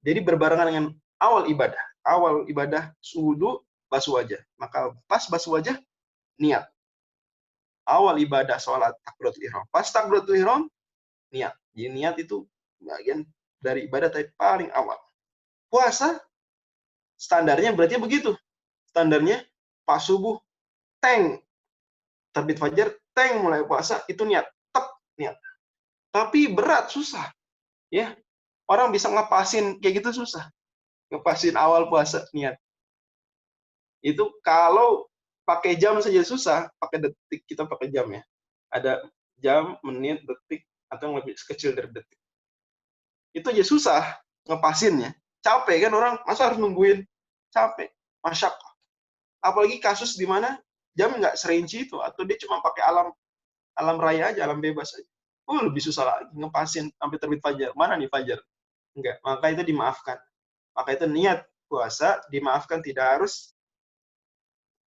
Jadi berbarengan dengan awal ibadah. Awal ibadah wudhu, basuh wajah. Maka pas basuh wajah, niat. Awal ibadah sholat takbiratul ihram. Pas takbiratul ihram, niat. Jadi niat itu bagian dari ibadah tapi paling awal. Puasa standarnya berarti begitu. Standarnya pas subuh, teng, terbit fajar, teng mulai puasa, itu niat. Tep, niat. Tapi berat, susah. Ya, orang bisa ngepasin kayak gitu susah. Ngepasin awal puasa, niat. Itu kalau pakai jam saja susah, pakai detik kita pakai jam ya. Ada jam, menit, detik, atau yang lebih kecil dari detik. Itu aja susah ngepasinnya. Capek kan orang, masa harus nungguin? Capek, masyak. Apalagi kasus di mana jam nggak serinci itu, atau dia cuma pakai alam raya aja, alam bebas aja. Lebih susah lagi ngepasin sampai terbit fajar. Mana nih fajar? Enggak, maka itu dimaafkan. Maka itu niat puasa dimaafkan, tidak harus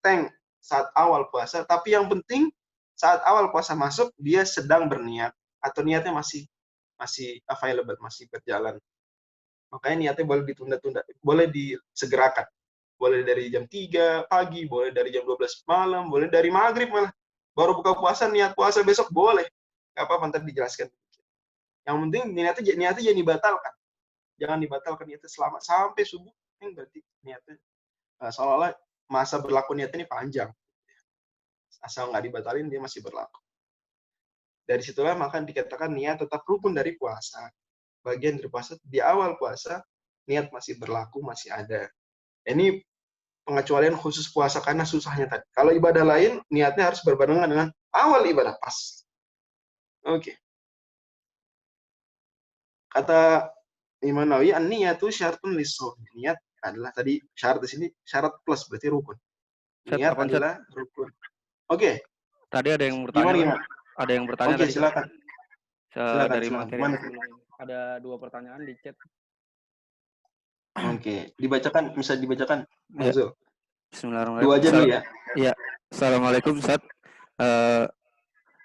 teng saat awal puasa, tapi yang penting saat awal puasa masuk dia sedang berniat atau niatnya masih available, masih berjalan. Makanya niatnya boleh ditunda-tunda, boleh disegerakan. Boleh dari jam 3 pagi, boleh dari jam 12 malam, boleh dari maghrib malah. Baru buka puasa, niat puasa besok boleh. Gak apa-apa, nanti dijelaskan. Yang penting niatnya jangan dibatalkan. Jangan dibatalkan niatnya selama sampai subuh. Ini berarti niatnya seolah-olah masa berlaku niatnya ini panjang. Asal nggak dibatalin, dia masih berlaku. Dari situlah maka dikatakan niat tetap rukun dari puasa. Bagian dari puasa, di awal puasa, niat masih berlaku, masih ada. Ini pengecualian khusus puasa karena susahnya tadi. Kalau ibadah lain, niatnya harus berbarengan dengan awal ibadah pas. Oke. Kata Imam Nawawi, an-niyatu syaratun lis-shaum. Niat adalah tadi syarat di sini syarat plus berarti rukun. Niat adalah rukun. Oke. Tadi ada yang bertanya. Gimana? Ada yang bertanya Oke, tadi. silakan. Dari materi Gimana? ada 2 pertanyaan di chat. Oke, dibacakan, bisa dibacakan. Ya. Zul. Bismillahirrahmanirrahim. 2 aja dulu ya. Iya. Assalamualaikum Ustaz.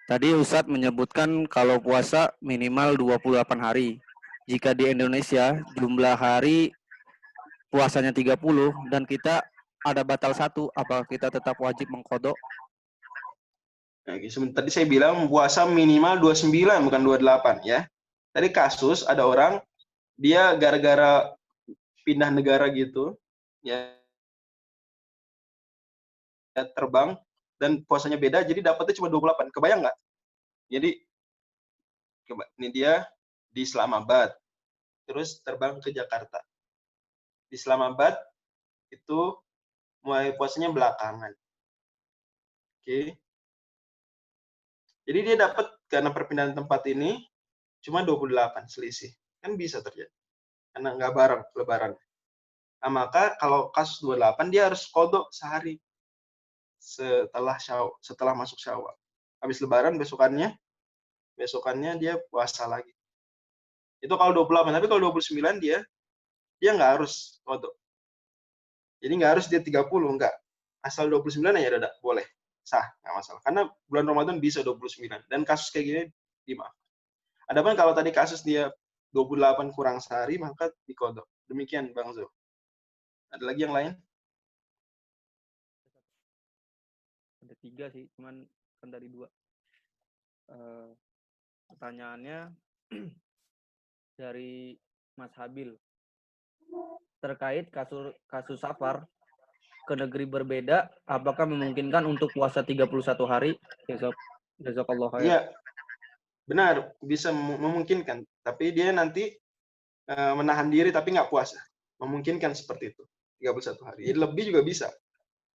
Tadi Ustadz menyebutkan kalau puasa minimal 28 hari. Jika di Indonesia jumlah hari puasanya 30 dan kita ada batal 1, apakah kita tetap wajib mengqadha? Oke, tadi saya bilang puasa minimal 29 bukan 28 ya. Tadi kasus ada orang dia gara-gara pindah negara gitu ya, terbang dan puasanya beda jadi dapatnya cuma 28. Kebayang nggak? Jadi ini dia di Islamabad terus terbang ke Jakarta. Di Islamabad itu mulai puasanya belakangan. Oke. Jadi dia dapat karena perpindahan tempat ini cuma 28 selisih. Kan bisa terjadi. Karena nggak bareng lebaran. Nah, maka kalau kasus 28 dia harus kodok sehari setelah masuk Syawal. Habis lebaran besokannya dia puasa lagi. Itu kalau 28, tapi kalau 29 dia nggak harus kodok. Jadi nggak harus dia 30, nggak. Asal 29 aja udah boleh. Sah, nggak masalah. Karena bulan Ramadan bisa 29. Dan kasus kayak gini dimaafkan. Adapun kalau tadi kasus dia 28 kurang sehari, maka dikodok. Demikian Bang Zul. Ada lagi yang lain? Ada 3 sih, cuman kan dari 2. Pertanyaannya dari Mas Habil terkait kasus safar. ke negeri berbeda, apakah memungkinkan untuk puasa 31 hari? Jazakallah khair. Iya, benar, bisa memungkinkan. Tapi dia nanti menahan diri tapi nggak puasa. Memungkinkan seperti itu. 31 hari. Jadi lebih juga bisa.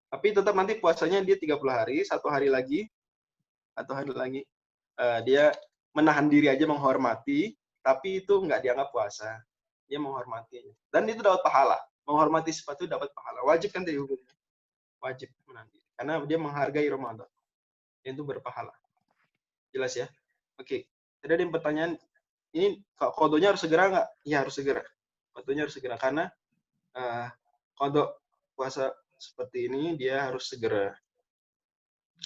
Tapi tetap nanti puasanya dia 30 hari, satu hari lagi, dia menahan diri aja menghormati, tapi itu nggak dianggap puasa. Dia menghormati. Dan itu dapat pahala. Menghormati sepatu dapat pahala. Wajib kan dari hukumnya. Wajib menahan diri. Karena dia menghargai Ramadan. Itu berpahala. Jelas ya? Oke. Tadi ada yang pertanyaan, ini kodonya harus segera nggak? Iya harus segera. Kodonya harus segera. Karena kodok puasa seperti ini, dia harus segera.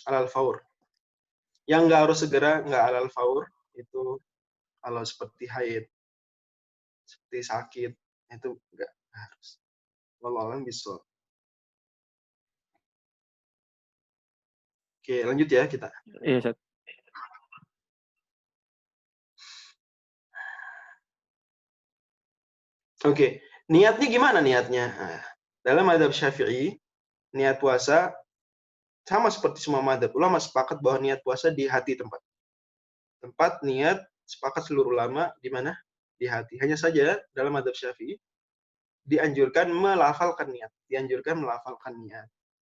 Alal faur. Yang nggak harus segera, nggak alal faur, itu kalau seperti haid, seperti sakit, itu nggak harus. Wallahu a'lam bishawab. Oke, lanjut ya kita. Iya, Ustaz. Oke, niatnya gimana niatnya? Nah, dalam mazhab Syafi'i, niat puasa sama seperti semua mazhab. Ulama sepakat bahwa niat puasa di hati tempat. Tempat niat sepakat seluruh ulama di mana? Di hati. Hanya saja dalam mazhab Syafi'i dianjurkan melafalkan niat, dianjurkan melafalkan niat.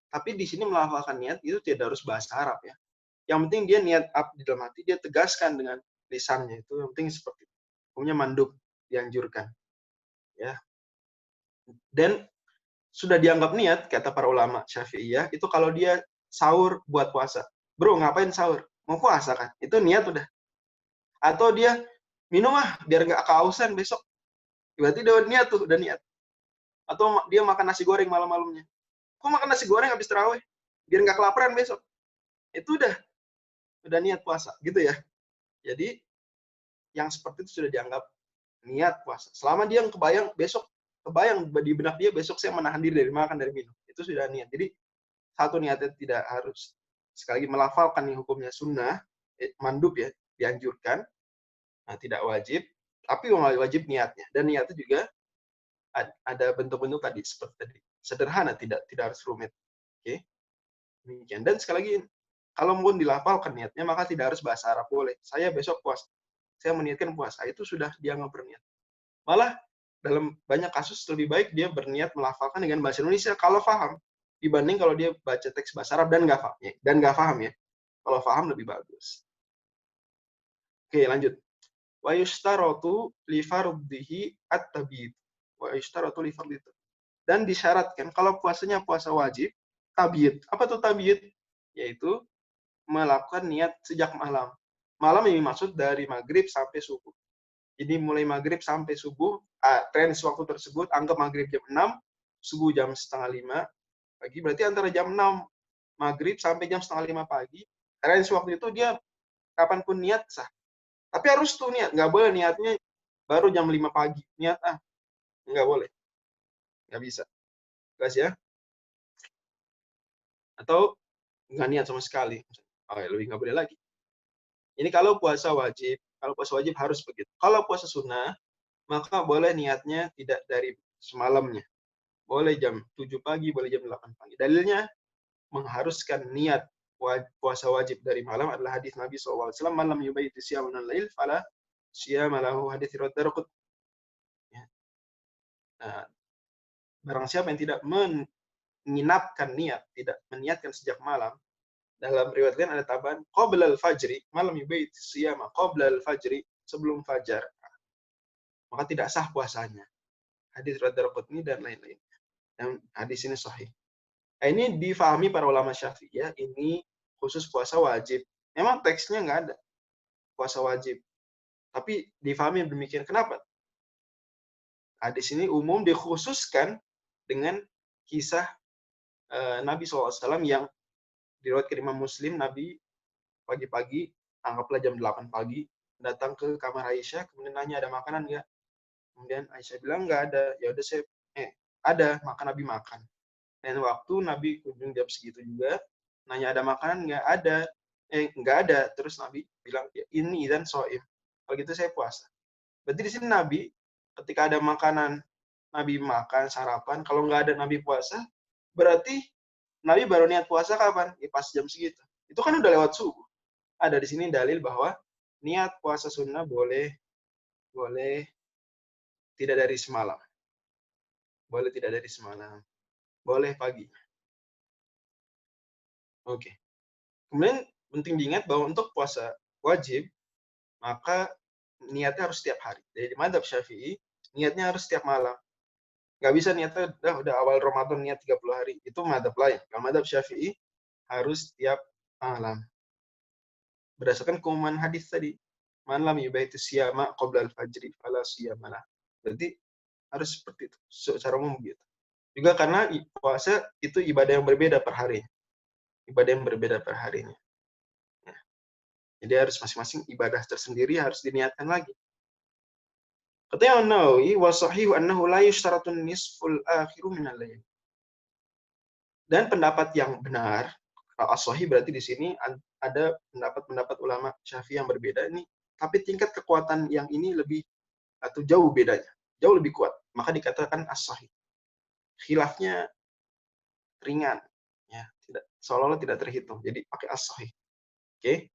Tapi di sini melafalkan niat itu tidak harus bahasa Arab ya. Yang penting dia niat up di dalam hati, dia tegaskan dengan lisannya itu. Yang penting seperti itu. Hukumnya mandub, dianjurkan. Ya. Dan sudah dianggap niat kata para ulama Syafi'iyah itu kalau dia sahur buat puasa. Bro, ngapain sahur? Mau puasa kan? Itu niat udah. Atau dia minum biar nggak kehausan besok. Berarti dia niat tuh, udah niat. Atau dia makan nasi goreng malam-malamnya. Kok makan nasi goreng habis tarawih? Biar nggak kelaparan besok. Itu udah niat puasa, gitu ya. Jadi yang seperti itu sudah dianggap niat puasa. Selama dia kebayang di benak dia besok saya menahan diri dari makan, dari minum. Itu sudah niat. Jadi satu niatnya tidak harus sekali lagi melafalkan nih hukumnya sunnah, mandub ya, dianjurkan, nah, tidak wajib, tapi wajib niatnya. Dan niatnya juga ada bentuk-bentuk tadi seperti tadi, sederhana, tidak harus rumit. Oke, demikian. Dan sekali lagi, kalau pun dilafalkan niatnya, maka tidak harus bahasa Arab, boleh. Saya besok puasa, saya meniatkan puasa, itu sudah dianggap berniat. Malah dalam banyak kasus lebih baik dia berniat melafalkan dengan bahasa Indonesia kalau paham, dibanding kalau dia baca teks bahasa Arab dan nggak paham ya. Kalau paham lebih bagus. Oke, lanjut. Wa yushtaratu li fardhihi at-tabiid. Wa yushtaratu li fardhihi. Dan disyaratkan kalau puasanya puasa wajib, tabiid. Apa tuh tabiid? Yaitu melakukan niat sejak malam. Malam ini maksud dari maghrib sampai subuh. Jadi mulai maghrib sampai subuh, tren waktu tersebut, anggap maghrib jam 6, subuh jam setengah 5 pagi, berarti antara jam 6 maghrib sampai jam setengah 5 pagi, tren waktu itu dia kapanpun niat sah. Tapi harus tuh niat, nggak boleh niatnya baru jam 5 pagi, niat nggak boleh, nggak bisa. Guys ya, atau nggak niat sama sekali, lebih nggak boleh lagi. Ini kalau puasa wajib harus begitu. Kalau puasa sunnah, maka boleh niatnya tidak dari semalamnya. Boleh jam 7 pagi, boleh jam 8 pagi. Dalilnya mengharuskan niat puasa wajib dari malam adalah hadis Nabi SAW. Malam yubaiti siyaman al-lail, fala siyama lahu, hadis riwayat Daraqutni. Ya. Nah, barang siapa yang tidak menginapkan niat, tidak meniatkan sejak malam, dalam riwayat lain ada tambahan qabla al-fajri, malam yubaiti siyama qabla al-fajri, sebelum fajar, maka tidak sah puasanya. Hadis riwayat Daraqutni dan lain-lain. Dan hadis ini sahih. Nah, ini difahami para ulama Syafi'iyah, ini khusus puasa wajib. Memang teksnya nggak ada puasa wajib. Tapi difahami demikian. Kenapa? Hadis ini umum dikhususkan dengan kisah Nabi SAW yang diriwayatkan Imam Muslim. Nabi pagi-pagi, anggaplah jam 8 pagi, datang ke kamar Aisyah, kemudian nanya ada makanan nggak? Kemudian Aisyah bilang nggak ada. Ya udah saya ada, maka Nabi makan. Dan waktu Nabi kunjung jam segitu juga, nanya ada makanan nggak ada. Terus Nabi bilang, ya, ini dan so'im. Kalau gitu saya puasa. Berarti di sini Nabi, ketika ada makanan, Nabi makan, sarapan. Kalau nggak ada Nabi puasa, Berarti Nabi baru niat puasa kapan? Ya, pas jam segitu. Itu kan udah lewat subuh. Ada di sini dalil bahwa niat puasa sunnah boleh boleh tidak dari semalam. Boleh tidak dari semalam. Boleh pagi. Oke. Kemudian penting diingat bahwa untuk puasa wajib, maka niatnya harus setiap hari. Jadi di madzhab Syafi'i, niatnya harus setiap malam. Nggak bisa niatnya udah awal Ramadan niat 30 hari. Itu madzhab lain. Kalau madzhab Syafi'i harus setiap malam. Berdasarkan keumuman hadis tadi. Man lam yubaitu siyama qabla al-fajri fala siyama lah. Berarti harus seperti itu. Secara umum gitu. Juga karena puasa itu ibadah yang berbeda per hari. Ibadah yang berbeda per harinya. Ya. Jadi harus masing-masing ibadah tersendiri harus diniatkan lagi. Kata Imam Nawawi, wa sahihu annahu la yushtaratun nisful akhiru minal lail. Dan pendapat yang benar, as-sahih berarti di sini ada pendapat-pendapat ulama Syafi'i yang berbeda ini, tapi tingkat kekuatan yang ini lebih atau jauh bedanya, jauh lebih kuat. Maka dikatakan as-sahih. Khilafnya ringan, ya, tidak seolah-olah tidak terhitung. Jadi pakai as-sahih. Oke.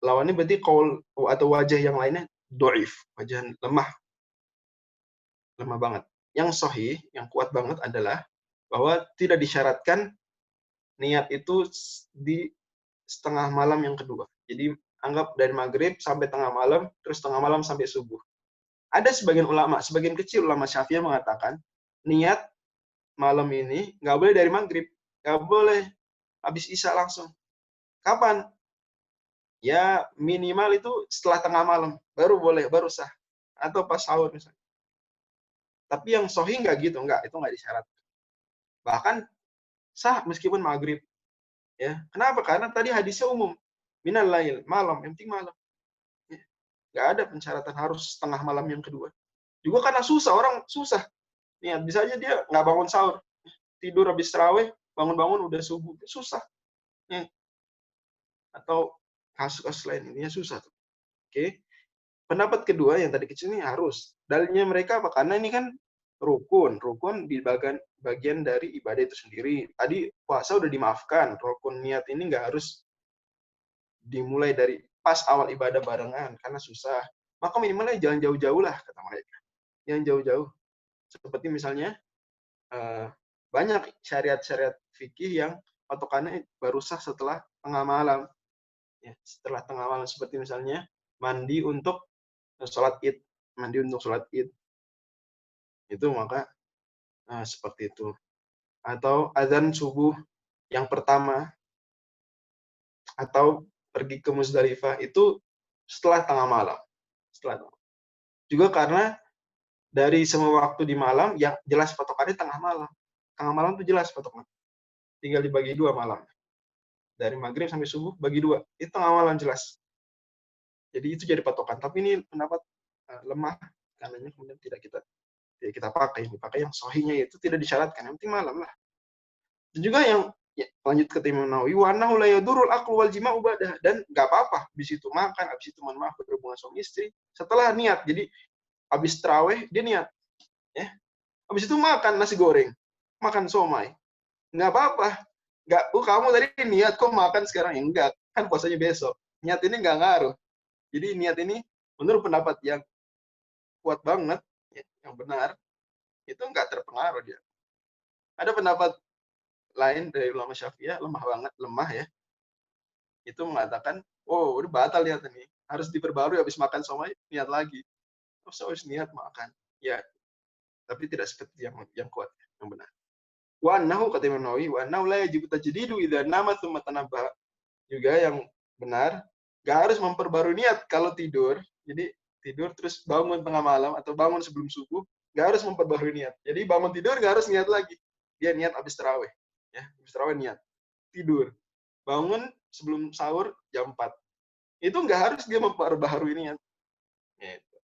Lawannya berarti qaul atau wajah yang lainnya dhaif, wajah lemah banget. Yang sahih, yang kuat banget adalah bahwa tidak disyaratkan niat itu di setengah malam yang kedua. Jadi anggap dari maghrib sampai tengah malam, terus tengah malam sampai subuh. Ada sebagian ulama, sebagian kecil ulama Syafi'iyah mengatakan, niat malam ini nggak boleh dari maghrib, nggak boleh habis isya langsung. Kapan? Ya minimal itu setelah tengah malam, baru boleh, baru sah. Atau pas sahur misalnya. Tapi yang sahih nggak gitu, itu nggak disyaratkan. Bahkan sah meskipun maghrib. Ya, kenapa? Karena tadi hadisnya umum. Minal lail, malam, yang penting malam. Ya, nggak ada pensyaratan harus setengah malam yang kedua. Juga karena susah, orang susah. Niat, bisa aja dia nggak bangun sahur. Tidur habis terawih, bangun-bangun udah subuh. Susah. Ya. Atau kasus-kasus lain, intinya susah. Oke. Pendapat kedua yang tadi kecil ini harus. Dalilnya mereka apa? Karena ini kan rukun. Rukun di bagian dari ibadah itu sendiri. Tadi puasa udah dimaafkan. Rukun niat ini nggak harus dimulai dari pas awal ibadah barengan karena susah. Maka minimalnya jangan jauh-jauh lah kata mereka. Yang jauh-jauh. Seperti misalnya banyak syariat-syariat fikih yang patokannya baru sah setelah tengah malam. Ya, setelah tengah malam seperti misalnya mandi untuk sholat id. Mandi untuk sholat id. Itu maka seperti itu. Atau azan subuh yang pertama atau pergi ke Muzdalifah itu setelah tengah malam. Juga karena dari semua waktu di malam yang jelas patokannya tengah malam. Tengah malam itu jelas patokannya. Tinggal dibagi dua malam. Dari maghrib sampai subuh bagi dua. Itu tengah malam jelas. Jadi itu jadi patokan. Tapi ini pendapat lemah karena kemudian tidak kita pakai. Dipakai yang sahihnya itu tidak disyaratkan. Yang penting malam lah. Dan juga yang lanjut ke Imam Nawawi, wa annahu la yadurul aqlu wal jima'u badah, dan enggak apa-apa habis itu makan, habis itu mohon maaf berhubungan suami istri setelah niat. Jadi habis tarawih dia niat, ya. Habis itu makan nasi goreng, makan somai. Enggak apa-apa. Enggak, kamu tadi niat kok makan sekarang ya enggak. Kan puasanya besok. Niat ini enggak ngaruh. Jadi niat ini menurut pendapat yang kuat banget, ya, yang benar, itu enggak terpengaruh dia. Ada pendapat lain dari ulama Syafi'iyah lemah ya. Itu mengatakan, oh udah batal niat ini, harus diperbarui habis makan somai niat lagi. Terus harus niat makan. Ya, tapi tidak seperti yang kuat, yang benar. Wa annahu kata Imam Nawawi, wa annahu la yajibu tajdidu idza nama tsumma tanabbaha. Juga yang benar, enggak harus memperbarui niat kalau tidur. Jadi tidur terus bangun tengah malam atau bangun sebelum subuh, enggak harus memperbarui niat. Jadi bangun tidur enggak harus niat lagi. Dia niat habis tarawih. Ya, habis tarawih niat. Tidur. Bangun sebelum sahur jam 4. Itu nggak harus dia memperbaharui niat. Gitu.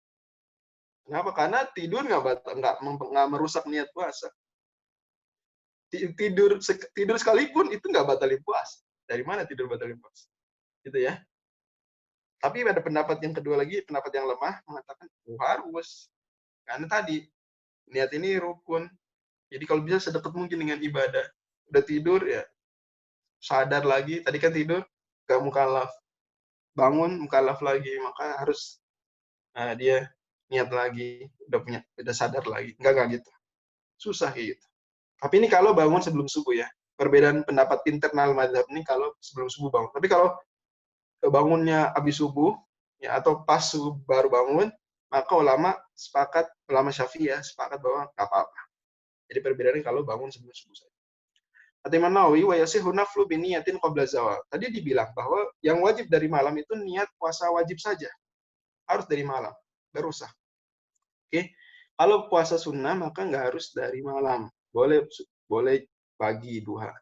Kenapa? Karena tidur nggak merusak niat puasa. Tidur sekalipun itu nggak batalin puasa. Dari mana tidur batalin puasa? Gitu ya. Tapi ada pendapat yang kedua lagi, pendapat yang lemah mengatakan harus. Karena tadi niat ini rukun. Jadi kalau bisa sedekat mungkin dengan ibadah. Udah tidur ya sadar lagi, tadi kan tidur gak mukallaf, bangun mukallaf lagi, maka harus dia niat lagi, udah sadar lagi. Enggak gitu. Susah kayak gitu. Tapi ini kalau bangun sebelum subuh ya. Perbedaan pendapat internal mazhab ini kalau sebelum subuh bangun. Tapi kalau bangunnya habis subuh ya atau pas subuh baru bangun, maka ulama Syafi'i ya sepakat bahwa nggak apa-apa. Jadi perbedaannya kalau bangun sebelum subuh saja. Kata Imam Nawawi, wa yasihu naflu bi niyatin qabla zawal. Tadi dibilang bahwa yang wajib dari malam itu niat puasa wajib saja. Harus dari malam, baru sah. Oke. Kalau puasa sunnah maka nggak harus dari malam. Boleh boleh pagi, duha.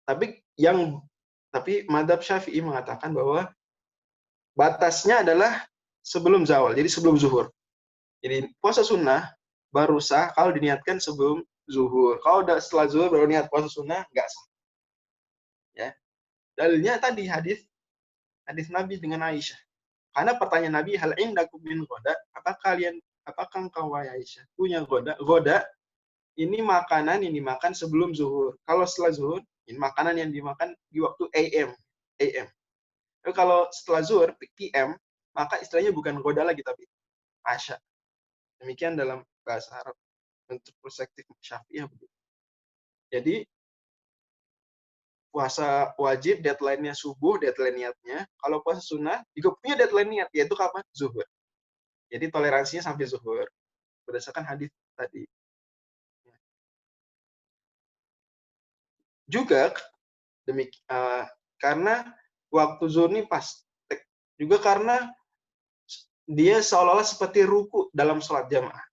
Tapi madhab Syafi'i mengatakan bahwa batasnya adalah sebelum zawal, jadi sebelum zuhur. Jadi puasa sunnah baru sah kalau diniatkan sebelum zuhur. Kalau udah setelah zuhur baru niat puasa sunnah, nggak sah. Ya. Dalilnya tadi hadis Nabi dengan Aisyah. Karena pertanyaan Nabi, hal indakum min ghoda, apakah engkau wahai Aisyah punya ghoda? Ghoda ini makanan yang dimakan sebelum zuhur. Kalau setelah zuhur, ini makanan yang dimakan di waktu AM. AM. Tapi kalau setelah zuhur, PM, maka istilahnya bukan ghoda lagi tapi asya. Demikian dalam bahasa Arab untuk perspektif Syafi'iyah begitu. Jadi puasa wajib deadline-nya subuh, deadline niatnya. Kalau puasa sunnah juga punya deadline niat, yaitu kapan? Zuhur. Jadi toleransinya sampai zuhur berdasarkan hadis tadi. Juga karena waktu zuhur ini pas. Juga karena dia seolah-olah seperti ruku dalam sholat jamaah.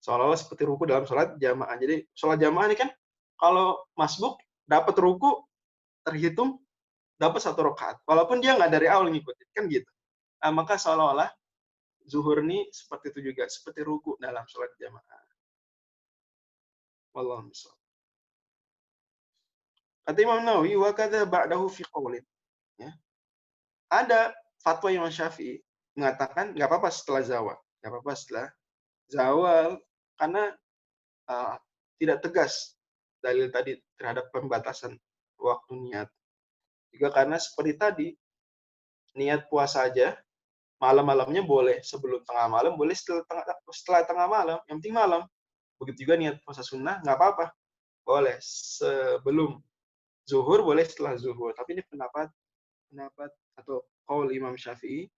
Seolah-olah seperti ruku dalam sholat jamaah. Jadi sholat jamaah ini kan kalau masbuk dapat ruku terhitung dapat 1 rakaat. Walaupun dia nggak dari awal ngikutin kan gitu. Maka seolah-olah zuhur ini seperti itu juga, seperti ruku dalam sholat jamaah. Wallahu a'lam. Kata Imam Nawawi, wa kadza ba'dahu fi qaulin. Ya. Ada fatwa Imam Syafi'i mengatakan nggak apa-apa setelah zawal. Nggak apa-apa setelah zawal karena tidak tegas dalil tadi terhadap pembatasan waktu niat. Juga karena seperti tadi, niat puasa aja, malam-malamnya boleh sebelum tengah malam, boleh setelah tengah malam, yang penting malam. Begitu juga niat puasa sunnah, nggak apa-apa. Boleh sebelum zuhur, boleh setelah zuhur. Tapi ini pendapat atau qaul Imam Syafi'i,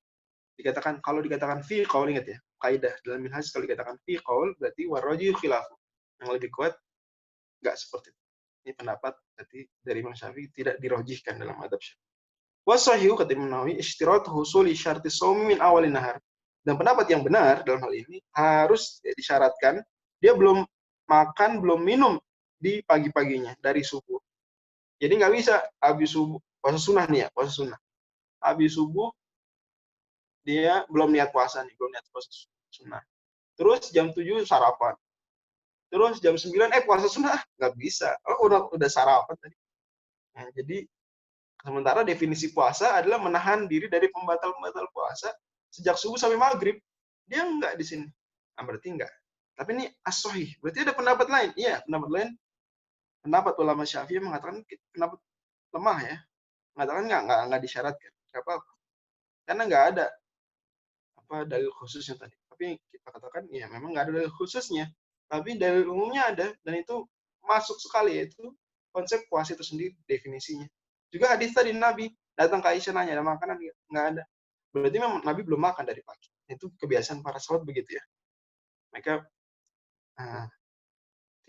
kalau dikatakan fi qaul, ingat ya, kaidah dalam minhaj kalau dikatakan fi qaul, berarti warrajih khilafu. Yang lebih kuat, nggak seperti itu. Ini pendapat berarti dari Imam Syafi'i tidak dirojihkan dalam adab Syafi'i. Wasahihu kata Imam Nawawi istirat husuli syarti shaumi min awalin nahar. Dan pendapat yang benar dalam hal ini harus disyaratkan dia belum makan, belum minum di pagi-paginya dari subuh. Jadi nggak bisa habis subuh, puasa sunnah nih ya, puasa sunnah. Habis subuh dia belum niat puasa nih, belum niat puasa sunnah. Terus jam 7 sarapan. Terus jam 9 puasa sunnah, nggak bisa. Oh, udah sarapan tadi. Nah, jadi sementara definisi puasa adalah menahan diri dari pembatal-pembatal puasa sejak subuh sampai maghrib. Dia enggak di sini. Nah, berarti enggak. Tapi ini as-sahih. Berarti ada pendapat lain. Iya, pendapat lain. Pendapat ulama Syafi'i mengatakan pendapat lemah ya. Mengatakan enggak disyaratkan. Enggak apa-apa. Karena enggak ada dalil khususnya tadi. Tapi kita katakan ya memang enggak ada dalil khususnya. Tapi dalil umumnya ada dan itu masuk sekali, yaitu konsep puasa itu sendiri definisinya. Juga hadis tadi Nabi datang ke Aisyah nanya ada makanan nggak ada. Berarti memang Nabi belum makan dari pagi. Itu kebiasaan para sahabat begitu ya. Mereka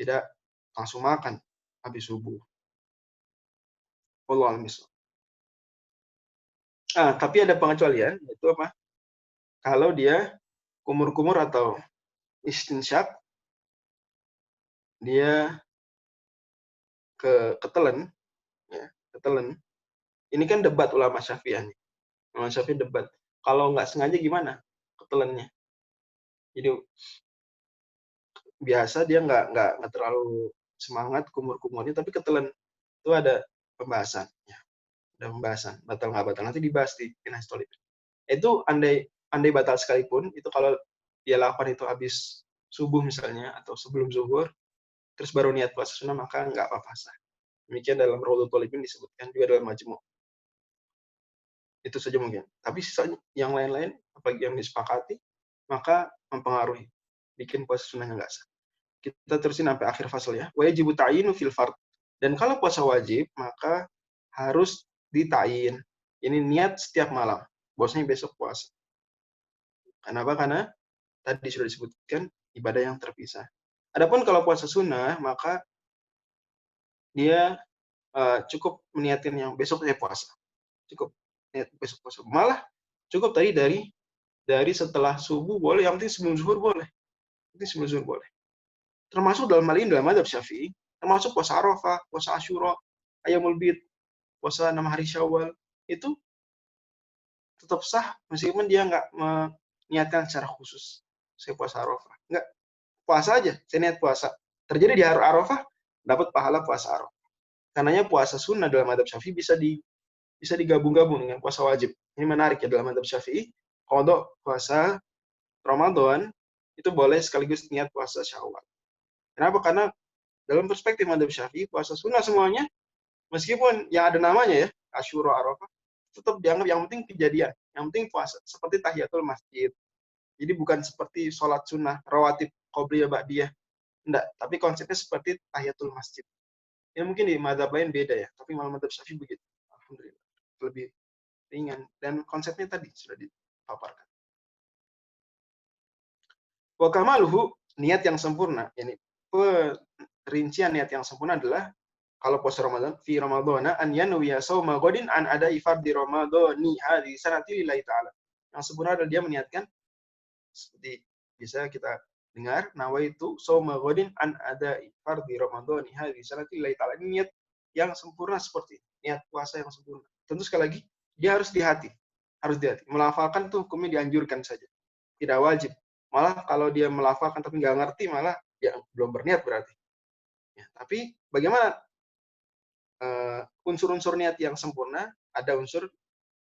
tidak langsung makan habis subuh. Wallahu a'lam. Tapi ada pengecualian, yaitu apa? Kalau dia kumur-kumur atau istinsyak, dia ketelen, ya, ketelen. Ini kan debat ulama Syafi'iyah nih. Ulama Syafi'i debat. Kalau nggak sengaja gimana ketelennya? Jadi biasa dia nggak terlalu semangat kumur-kumurnya, tapi ketelen. Itu ada pembahasan. Ya. Ada pembahasan. Batal nggak batal. Nanti dibahas di Minhaj Thalibin. Itu andai batal sekalipun, itu kalau dia lakukan itu habis subuh misalnya, atau sebelum zuhur, terus baru niat puasa sunnah, maka nggak apa-apa sah. Demikian dalam Raudhatul Talibin disebutkan juga dalam Majmu'. Itu saja mungkin. Tapi sisanya yang lain-lain, apalagi yang disepakati, maka mempengaruhi. Bikin puasa sunnahnya nggak sah. Kita terusin sampai akhir fasal ya. Wajibu ta'yinu fil fard. Dan kalau puasa wajib, maka harus ditayin. Ini niat setiap malam. Bosnya besok puasa. Kenapa? Karena tadi sudah disebutkan ibadah yang terpisah. Adapun kalau puasa sunnah, maka dia cukup meniatin yang besok saya puasa. Cukup niat besok puasa. Malah cukup tadi dari setelah subuh boleh, yang penting sebelum zuhur boleh. Ini sebelum zuhur boleh. Termasuk dalam hal ini dalam madzhab Syafi'i, termasuk puasa Arafah, puasa Asyura, Ayyamul Bid, puasa 6 hari Syawal, itu tetap sah meskipun dia nggak meniatkan secara khusus. Saya puasa Arafah. Nggak, puasa aja, saya niat puasa. Terjadi di hari Arafah, dapat pahala puasa Arafah. Karenanya puasa sunnah dalam madzhab Syafi'i bisa digabung-gabung dengan puasa wajib. Ini menarik ya dalam madzhab Syafi'i. Kalau puasa Ramadan itu boleh sekaligus niat puasa Syawal. Kenapa? Karena dalam perspektif madzhab Syafi'i, puasa sunnah semuanya, meskipun yang ada namanya ya, Asyura, Arafah, tetap dianggap yang penting kejadian, yang penting puasa. Seperti tahiyatul masjid. Jadi bukan seperti sholat sunnah, rawatib, qobliyah, ba'diyah. Enggak, tapi konsepnya seperti tahiyatul masjid. Ya mungkin di madzhab lain beda ya, tapi malah madzhab Syafi'i begitu. Alhamdulillah. Lebih ringan. Dan konsepnya tadi sudah dipaparkan. Wa kamaluhu, niat yang sempurna. Yani perincian niat yang sempurna adalah kalau puasa Ramadan, fi Ramadana an yanwiya shauma ghadin an ada'i fardhi ramadhani hadhihi sanati lillahi ta'ala. Yang sempurna adalah dia meniatkan seperti bisa kita dengar, nawaitu shauma ghadin an ada'i fardhi ramadhani hadhihi sanati lillahi ta'ala. Ini niat yang sempurna seperti niat puasa yang sempurna. Tentu sekali lagi dia harus di hati. Harus di hati. Melafalkan itu hukumnya dianjurkan saja. Tidak wajib. Malah kalau dia melafalkan tapi nggak ngerti, malah ya belum berniat berarti. Ya, tapi bagaimana unsur-unsur niat yang sempurna? Ada unsur,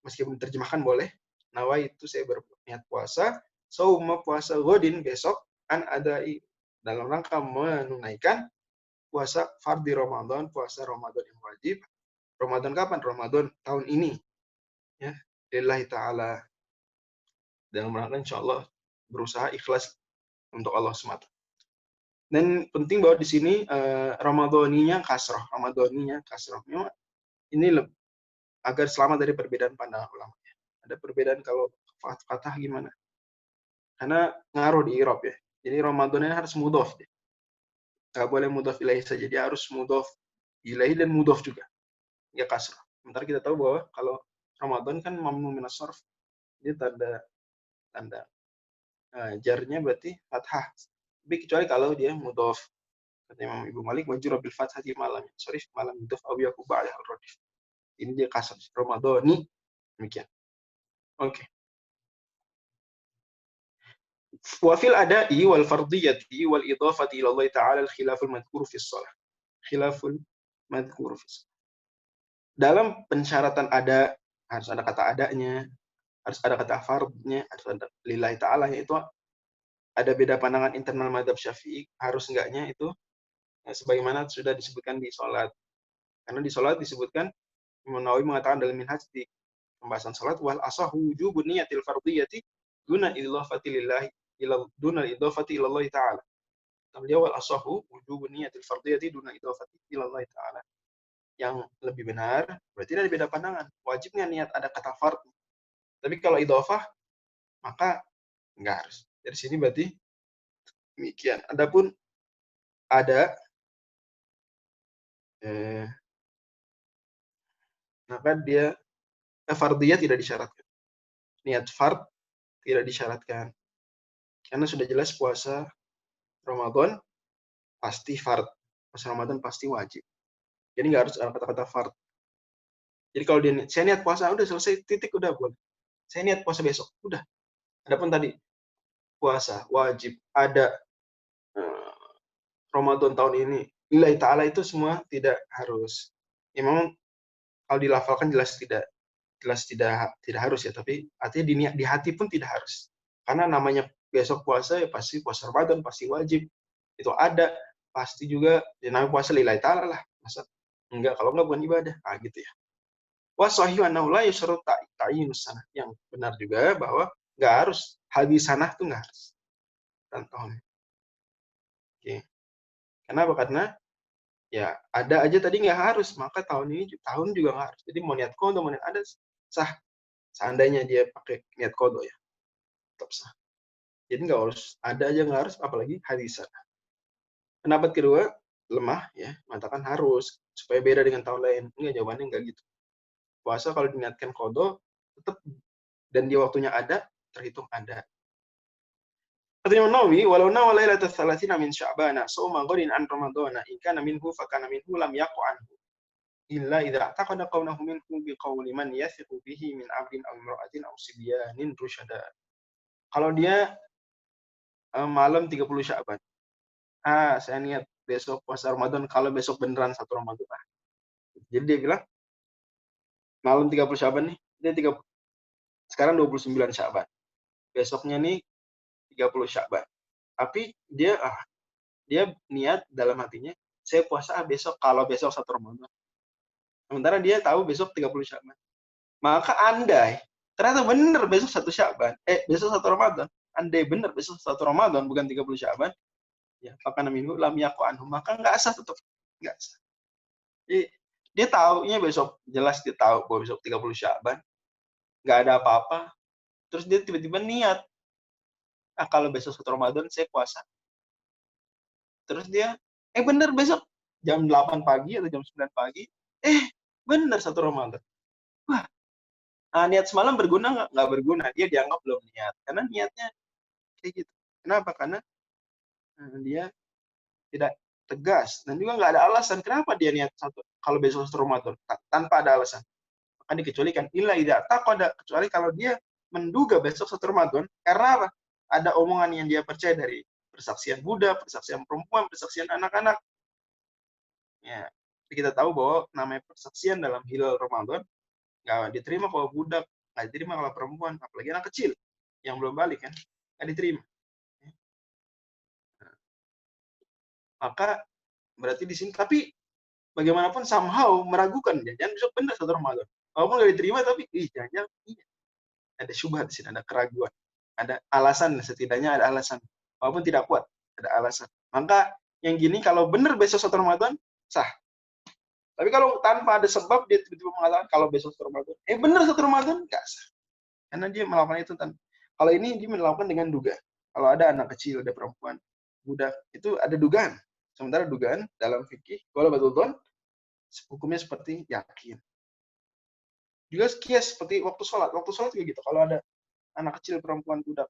meskipun diterjemahkan boleh, nawa itu saya berniat puasa, sauma puasa godin besok, an adai dalam rangka menunaikan puasa fardhi Ramadan, puasa Ramadan yang wajib. Ramadan kapan? Ramadan tahun ini. Ya, lillahi ta'ala. Dalam rangka insyaallah berusaha ikhlas untuk Allah semata. Dan penting bahwa di sini Ramadhaninya kasroh, Memang ini agar selamat dari perbedaan pandangan ulama. Ada perbedaan kalau fathah gimana? Karena ngaruh di i'rab ya. Jadi Ramadhannya harus mudhof. Nggak boleh mudhof ilaih saja, dia harus mudhof ilaih dan mudhof juga. Ya kasroh. Sementara kita tahu bahwa kalau Ramadan kan mamnu minas sarf, dia tanda jarnya berarti fathah. Tapi kecuali kalau dia mudhof. Kata Imam Ibu Malik, wajura bil fathati malam. Sorry, malam mudhof aw yakuba al radif. Ini dia kasar. Ramadhani. Demikian. Oke. Wa fil ada'i wal fardiyati wal idhafati ila Allah Ta'ala al khilaful madhkur fi shalah. Khilaful madhkur fi shalah. Dalam pensyaratan ada, harus ada kata adanya, harus ada kata fardnya, harus ada lillahi ta'ala, yaitu ada beda pandangan internal madzhab Syafi'i, harus enggaknya itu sebagaimana sudah disebutkan di sholat. Karena di sholat disebutkan, Imam Nawawi mengatakan dalam Minhaj di pembahasan sholat, wal asahu wujubun niyatil fardiyati duna idhafati lillahi duna idhafati ila Allah Ta'ala. Beliau wal asahu wujubun niyatil fardiyati duna idhafati ila Allah Ta'ala. Yang lebih benar, berarti ada beda pandangan. Wajibnya niat ada kata fard. Tapi kalau idhafah, maka enggak harus. Dari sini berarti demikian. Adapun ada maka dia fardiyah tidak disyaratkan. Niat fard tidak disyaratkan. Karena sudah jelas puasa Ramadan pasti fard. Puasa Ramadan pasti wajib. Jadi nggak harus ada kata-kata fard. Jadi kalau dia saya niat puasa, udah selesai, titik, udah boleh. Saya niat puasa besok, udah. Adapun tadi puasa wajib ada Ramadan tahun ini, lillahi ta'ala, itu semua tidak harus. Ya memang kalau dilafalkan jelas tidak harus ya, tapi artinya di hati pun tidak harus. Karena namanya besok puasa ya pasti puasa Ramadan, pasti wajib. Itu ada. pasti juga ya namanya puasa lillahi ta'ala lah. Masa enggak, kalau enggak bukan ibadah. Gitu ya. Wa sahih annahu la yusyratu ta'yinus sanah. Yang benar juga bahwa enggak harus hadis sanah tuh enggak harus tahun. Oke. Kenapa? Karena ya ada aja tadi nggak harus, maka tahun ini tahun juga nggak harus. Jadi mau niat qadha mau niat ada sah. Seandainya dia pakai niat qadha ya, tetap sah. Jadi nggak harus ada aja nggak harus, apalagi hadis sanah. Pendapat kedua lemah ya, mengatakan harus supaya beda dengan tahun lain. Enggak, jawabannya enggak gitu. Puasa kalau diniatkan qadha tetap dan dia waktunya ada, terhitung ada. Kata Imam Nawawi, walau nawa lailatul tsalatsina min Sya'bana sawma ghadin an Ramadana in kana minhu fa kana minhu lam yaqu anhu illa idza taqada qawnahu minhu bi qawli man yathiqu bihi min 'abdin aw imra'atin aw sibyanin rusyada. Kalau dia malam 30 Sya'ban. Saya niat besok puasa Ramadan kalau besok beneran 1 Ramadan. Jadi dia bilang malam 30 Sya'ban nih, sekarang 29 Sya'ban. Besoknya nih 30 Sya'ban. Tapi dia niat dalam hatinya, saya puasa besok kalau besok 1 Ramadan. Sementara dia tahu besok 30 Sya'ban. Maka andai ternyata benar besok 1 Sya'ban, besok 1 Ramadan. Andai benar besok 1 Ramadan bukan 30 Sya'ban, ya fakana minhu lam yaqu anhu, maka enggak sah tetap. Enggak sah. Jadi dia taunya besok, jelas dia tahu bahwa besok 30 Sya'ban, enggak ada apa-apa. Terus dia tiba-tiba niat, kalau besok 1 Ramadan saya puasa. Terus dia, bener besok jam 8 pagi atau jam 9 pagi, bener 1 Ramadan. Wah, niat semalam berguna nggak? Nggak berguna. Dia dianggap belum niat. Karena niatnya kayak gitu. Kenapa? Karena dia tidak tegas. Dan juga nggak ada alasan kenapa dia niat kalau besok 1 Ramadan. Tanpa ada alasan. Maka dikecualikan. Illa idza taqada, kecuali kalau dia menduga besok 1 Ramadan. Karena apa? Ada omongan yang dia percaya dari persaksian Buddha, persaksian perempuan, persaksian anak-anak. Ya, kita tahu bahwa namanya persaksian dalam hilal Ramadan nggak diterima kalau budak, nggak diterima kalau perempuan, apalagi anak kecil yang belum balik kan, nggak diterima. Maka berarti di sini, tapi bagaimanapun somehow meragukan, jangan besok benar 1 Ramadan. Walaupun nggak diterima, tapi jangan iya. Ada syubhat di sini, ada keraguan, ada alasan, setidaknya ada alasan. Walaupun tidak kuat, ada alasan. Maka yang gini kalau benar besok 1 Ramadan sah. Tapi kalau tanpa ada sebab dia tiba-tiba mengatakan kalau besok 1 Ramadan, benar 1 Ramadan nggak sah. Karena dia melakukan itu kalau ini dia melakukan dengan duga. Kalau ada anak kecil, ada perempuan, budak, itu ada dugaan. Sementara dugaan dalam fikih, kalau betul-betul hukumnya seperti yakin. Juga kias seperti waktu sholat. Waktu sholat juga gitu. Kalau ada anak kecil, perempuan, budak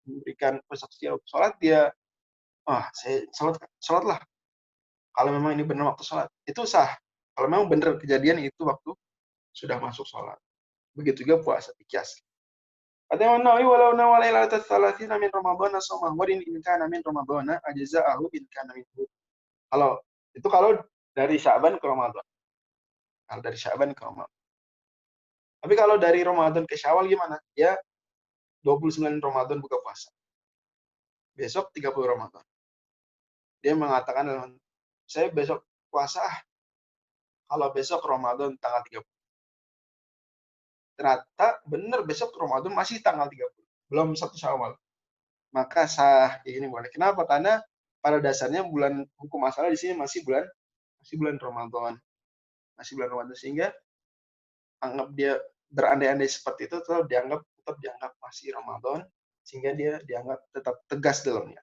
memberikan persaksian waktu sholat, dia, saya sholat lah. Kalau memang ini benar waktu sholat, itu sah. Kalau memang benar kejadian itu waktu sudah masuk sholat. Begitu juga puasa, kias. Kata Nawawi, walau nawa lailatul tsalatsina min Ramadhana sawma ghadin in kana min Ramadhana ajza'ahu in kana minhu. Kalau dari Sya'ban ke Ramadan. Kalau dari Sya'ban ke Ramadan. Tapi kalau dari Ramadan ke Syawal gimana? Ya 29 Ramadan buka puasa. Besok 30 Ramadan. Dia mengatakan, saya besok puasa kalau besok Ramadan tanggal 30. Ternyata benar besok Ramadan masih tanggal 30. Belum 1 Syawal. Maka sah ini boleh. Kenapa? Karena pada dasarnya hukum asalnya di sini masih bulan Ramadan. Masih bulan Ramadan, sehingga anggap dia berandai-andai seperti itu tetap dianggap masih Ramadan, sehingga dia dianggap tetap tegas dalamnya.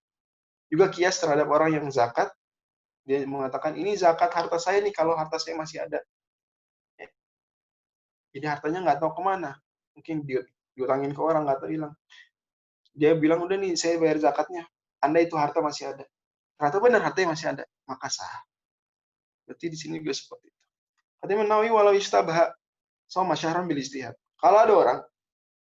Juga kias terhadap orang yang zakat, dia mengatakan ini zakat harta saya nih kalau harta saya masih ada. Jadi hartanya nggak tahu kemana, mungkin diutangin ke orang nggak tahu hilang. Dia bilang udah nih saya bayar zakatnya, Anda itu harta masih ada. Ternyata benar hartanya masih ada, maka sah. Berarti di sini juga seperti itu. Katanya Nawawi walau istabaha sama syahran bil istihad. Kalau ada orang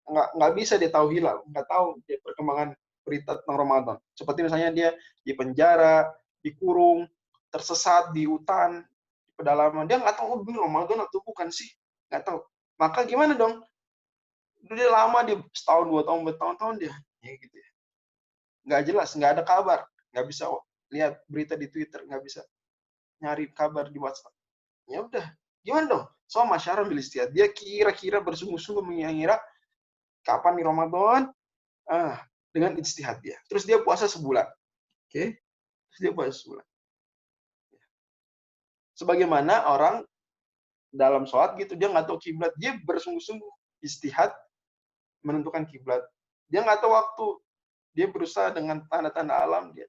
nggak bisa dia tahu hilal, nggak tahu dia perkembangan berita tentang Ramadan. Seperti misalnya dia di penjara, dikurung, tersesat di hutan, di pedalaman, dia nggak tahu ini Ramadan atau bukan sih, nggak tahu. Maka gimana dong? Dia lama, dia setahun, 2 tahun, bertahun-tahun dia, ya gitu ya. Nggak jelas, nggak ada kabar, nggak bisa lihat berita di Twitter, nggak bisa nyari kabar di WhatsApp. Ya udah, gimana dong? So masyarakat bil-istihad. Dia kira-kira bersungguh-sungguh mengira kapan nih Ramadan, dengan ijtihad dia. Terus dia puasa sebulan. Oke? Terus dia puasa sebulan. Sebagaimana orang dalam sholat gitu, dia nggak tahu kiblat, dia bersungguh-sungguh ijtihad menentukan kiblat. Dia nggak tahu waktu, dia berusaha dengan tanda-tanda alam, dia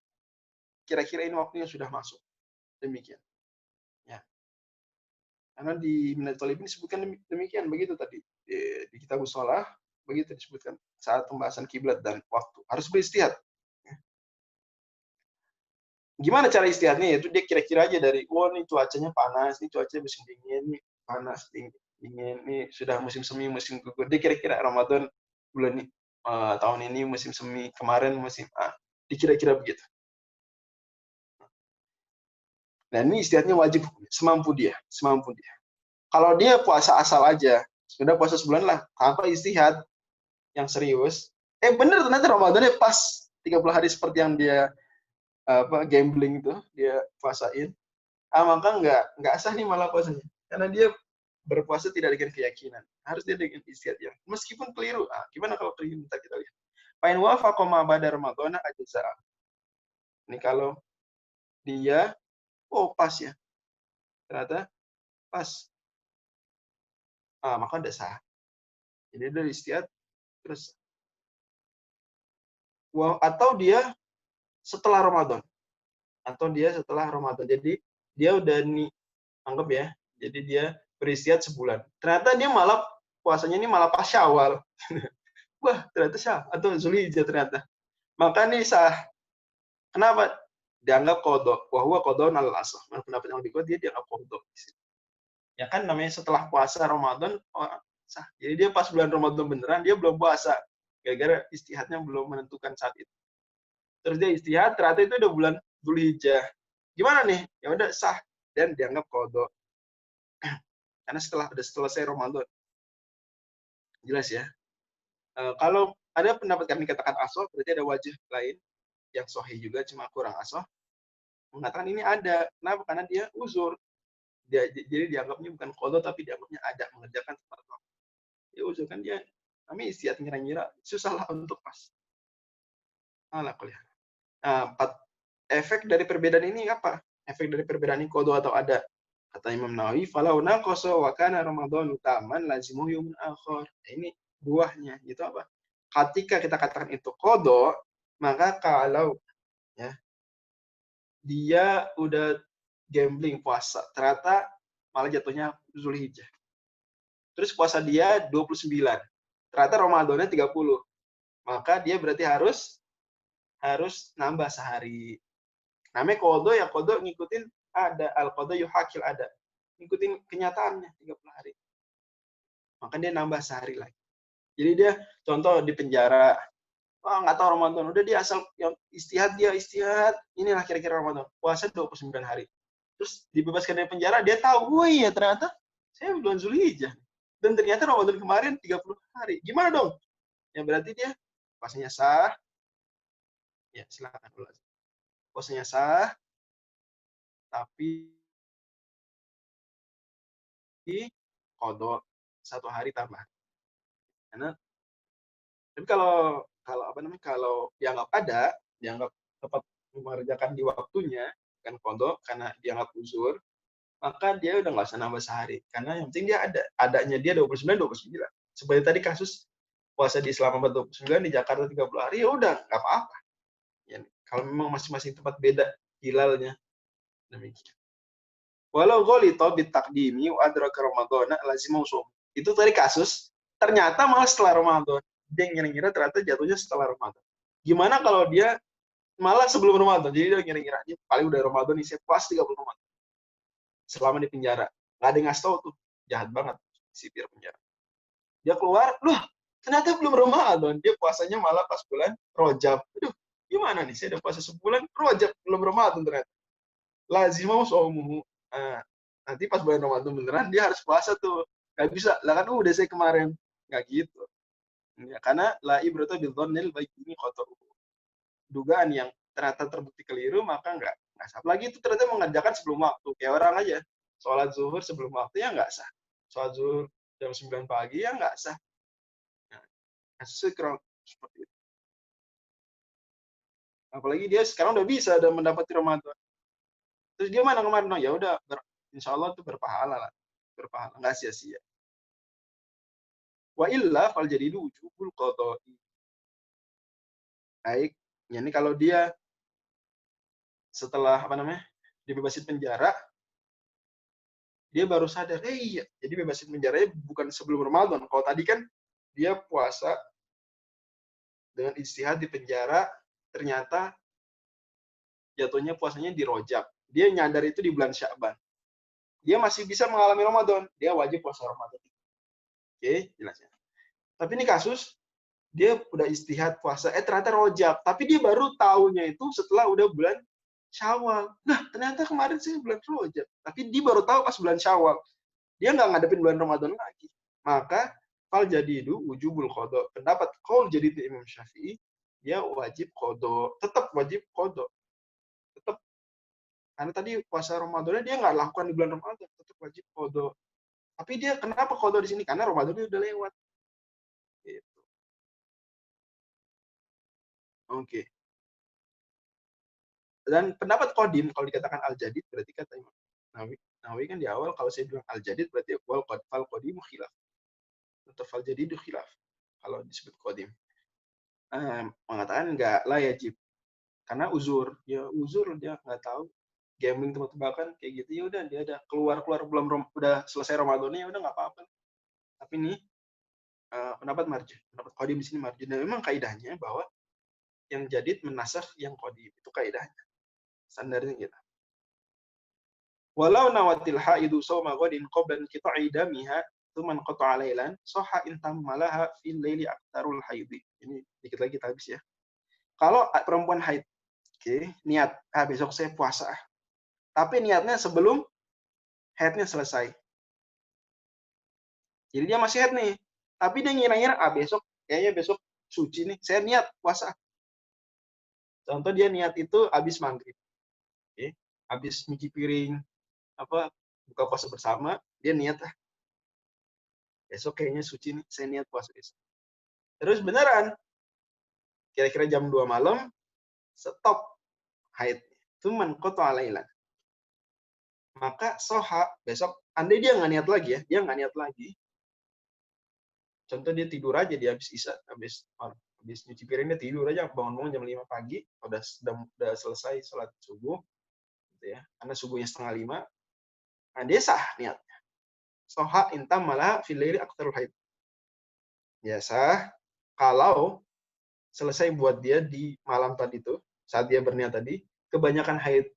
kira-kira ini waktunya sudah masuk. Demikian. Ya. Karena di Minhajul Talibin disebutkan demikian, begitu tadi. Di kitab shalah, begitu disebutkan saat pembahasan kiblat dan waktu. Harus beristihad. Gimana cara istihadnya? Yaitu dia kira-kira aja dari, nih cuacanya panas, nih cuacanya musim dingin, nih panas, dingin, nih sudah musim semi, musim gugur. Dia kira-kira Ramadan bulan ini, tahun ini musim semi, kemarin musim dikira-kira begitu. Nah, ini istihadnya wajib semampu dia. Kalau dia puasa asal aja, sudah puasa sebulan lah, tanpa istihad yang serius, bener ternyata Ramadannya pas 30 hari seperti yang dia gambling itu, dia puasain, maka nggak sah nih malah puasanya. Karena dia berpuasa tidak dengan keyakinan. Harus dia dengan istihad yang meskipun keliru. Gimana kalau keliru? Kita lihat. Fa'in wafaqa ma ba'da Ramadhana ajza'a. Ini kalau dia pas ya. Ternyata pas. Maka udah sah. Jadi dia istihad terus atau dia setelah Ramadan. Jadi dia udah nih anggap ya. Jadi dia beristihad sebulan. Ternyata dia malah puasanya ini malah pas Syawal. Wah, ternyata sah atau Zulhijjah ternyata. Maka nih sah. Kenapa? Dianggap kodok. Wahwa kodok al asah. Pendapat yang lebih kuat dia dianggap kodok. Ya kan namanya setelah puasa Ramadan, sah. Jadi dia pas bulan Ramadan beneran dia belum puasa. Gara-gara istihadnya belum menentukan saat itu. Terus dia istihad, ternyata itu udah bulan Zulhijjah. Gimana nih? Ya udah sah dan dianggap kodok. Karena udah selesai Ramadan. Jelas ya. Kalau ada pendapat kami katakan asoh, berarti ada wajah lain yang sahih juga, cuma kurang asoh. Mengatakan ini ada. Kenapa? Karena dia uzur. Jadi dianggapnya bukan kodok, tapi dianggapnya ada mengerjakan tepat waktu. Dia uzur kan dia. Kami istihad ngira-ngira susah lah untuk pas. Efek dari perbedaan ini apa? Efek dari perbedaan ini kodok atau ada? Kata Imam Nawawi, falau naqasa wa kana Ramadan utaman lazimuhu yaumun akhar. Ini buahnya itu apa? Ketika kita katakan itu kodok, maka kalau ya dia udah gambling puasa, ternyata malah jatuhnya Zulhijjah. Terus puasa dia 29. Ternyata Ramadannya 30. Maka dia berarti harus nambah sehari. Namanya kodo ya kodo ngikutin ada al-kodo yuhakil ada. Ngikutin kenyataannya 30 hari. Maka dia nambah sehari lagi. Jadi dia contoh di penjara, nggak tahu Ramadan, udah dia asal yang istihad, inilah kira-kira Ramadan, puasa 29 hari. Terus dibebaskan dari penjara, dia tahu, iya ternyata saya bulan Zulhijjah. Dan ternyata Ramadan kemarin 30 hari. Gimana dong? Ya berarti dia puasanya sah. Ya silakan. Puasanya sah, tapi kodok 1 hari tambah. Karena tapi kalau kalau dianggap tepat mengerjakan di waktunya, kan kodok karena dianggap uzur, maka dia udah nggak usah nambah sehari. Karena yang penting dia adanya dia 29. Seperti tadi kasus puasa di Islamabad 29, di Jakarta 30 hari, ya udah nggak apa-apa. Ya, kalau memang masing-masing tempat beda hilalnya, demikian. Walau ghalita bitakdimi wa adraka Ramadhana lazimau shaum. Itu tadi kasus, ternyata malah setelah Ramadan. Dia ngira-ngira ternyata jatuhnya setelah Ramadan. Gimana kalau dia malah sebelum Ramadan? Jadi dia ngira-ngira paling udah Ramadan nih, saya puas 30 Ramadan. Selama di penjara. Nggak ada yang ngasih tau tuh. Jahat banget sipir penjara. Dia keluar, loh ternyata belum Ramadan. Dia puasanya malah pas bulan Rajab. Aduh, gimana nih? Saya udah puasa sebulan, Rajab belum Ramadan ternyata. Lazimau shaumuhu. Nanti pas bulan Ramadan beneran dia harus puasa tuh. Gak bisa, lah kan udah saya kemarin. Nggak gitu. Ya, karena la ibrata bidzannil baik ini kotor. Dugaan yang ternyata terbukti keliru, maka nggak sah. Lagi itu ternyata mengerjakan sebelum waktu. Kayak orang aja, sholat zuhur sebelum waktunya nggak sah. Sholat zuhur jam 9 pagi ya nggak sah. Nah, kasusnya kurang seperti itu. Apalagi dia sekarang udah bisa udah mendapati Ramadan. Terus dia mana kemarin? Ya udah, insya Allah tuh berpahala lah. Berpahala, nggak sia-sia. Wa illa fal jadidu wujubul qada'i. Baik, yani kalau dia setelah dibebasin penjara, dia baru sadar, iya, jadi bebasin penjaranya bukan sebelum Ramadan. Kalau tadi kan dia puasa dengan istihad di penjara, ternyata jatuhnya puasanya di Rojab. Dia nyadar itu di bulan Sya'ban. Dia masih bisa mengalami Ramadan, dia wajib puasa Ramadan. Oke, jelasnya. Tapi ini kasus dia udah istihad puasa, ternyata Rojab, tapi dia baru tahunya itu setelah udah bulan Syawal. Nah, ternyata kemarin sih bulan Rojab, tapi dia baru tahu pas bulan Syawal. Dia nggak ngadepin bulan Ramadan lagi. Maka fal jadidu wujubul qada. Pendapat qaul jadi Imam Syafi'i, dia wajib qada, tetap wajib qada. Tetap, karena tadi puasa Ramadannya dia nggak lakukan di bulan Ramadan, tetap wajib qada. Tapi dia kenapa qada di sini? Karena Ramadannya udah lewat. Gitu. Oke. Dan pendapat Qadim, kalau dikatakan al-jadid, berarti kata Imam Nawawi kan di awal, kalau saya bilang al-jadid, berarti fal qadimu khilaf. Atau fal jadidu khilaf. Kalau disebut Qadim. Mengatakan nggak lah yajib. Karena uzur. Ya uzur, dia nggak tahu. Gambling tebak-tebakan, kayak gitu, ya udah, dia ada keluar belum udah selesai Ramadannya, ya udah nggak apa-apa. Tapi ini pendapat marji. Pendapat Qadim di sini marji. Dan memang kaidahnya bahwa yang jadid menasakh yang Qadim. Itu kaidahnya. Standarnya gitu. Walau nawatil haidu sawma ghadin qabla inqita'i damiha tuman qata'a lailan sahha in tammalaha fil laili aktarul haidi. Ini dikit lagi kita habis ya. Kalau perempuan haid, oke, niat, besok saya puasa. Tapi niatnya sebelum haidnya selesai. Jadi dia masih haid nih. Tapi dia ngira-ngira, besok, kayaknya besok suci nih, saya niat puasa. Contoh dia niat itu habis maghrib. Oke, habis nyuci piring, buka puasa bersama, dia niat besok kayaknya suci nih, saya niat puasa besok. Terus beneran, kira-kira jam 2 malam, stop haid. Cuman qata'a lailan. Maka soha, besok, andai dia nggak niat lagi ya, dia nggak niat lagi. Contoh dia tidur aja, dia habis isya, habis nyuci piring, dia tidur aja, bangun-bangun jam 5 pagi, udah selesai sholat subuh, gitu ya, karena subuhnya 4:30, nah dia sah niatnya. Soha intam malah fil laili aktarul haid. Ya sah, kalau selesai buat dia di malam tadi tuh, saat dia berniat tadi, kebanyakan haid.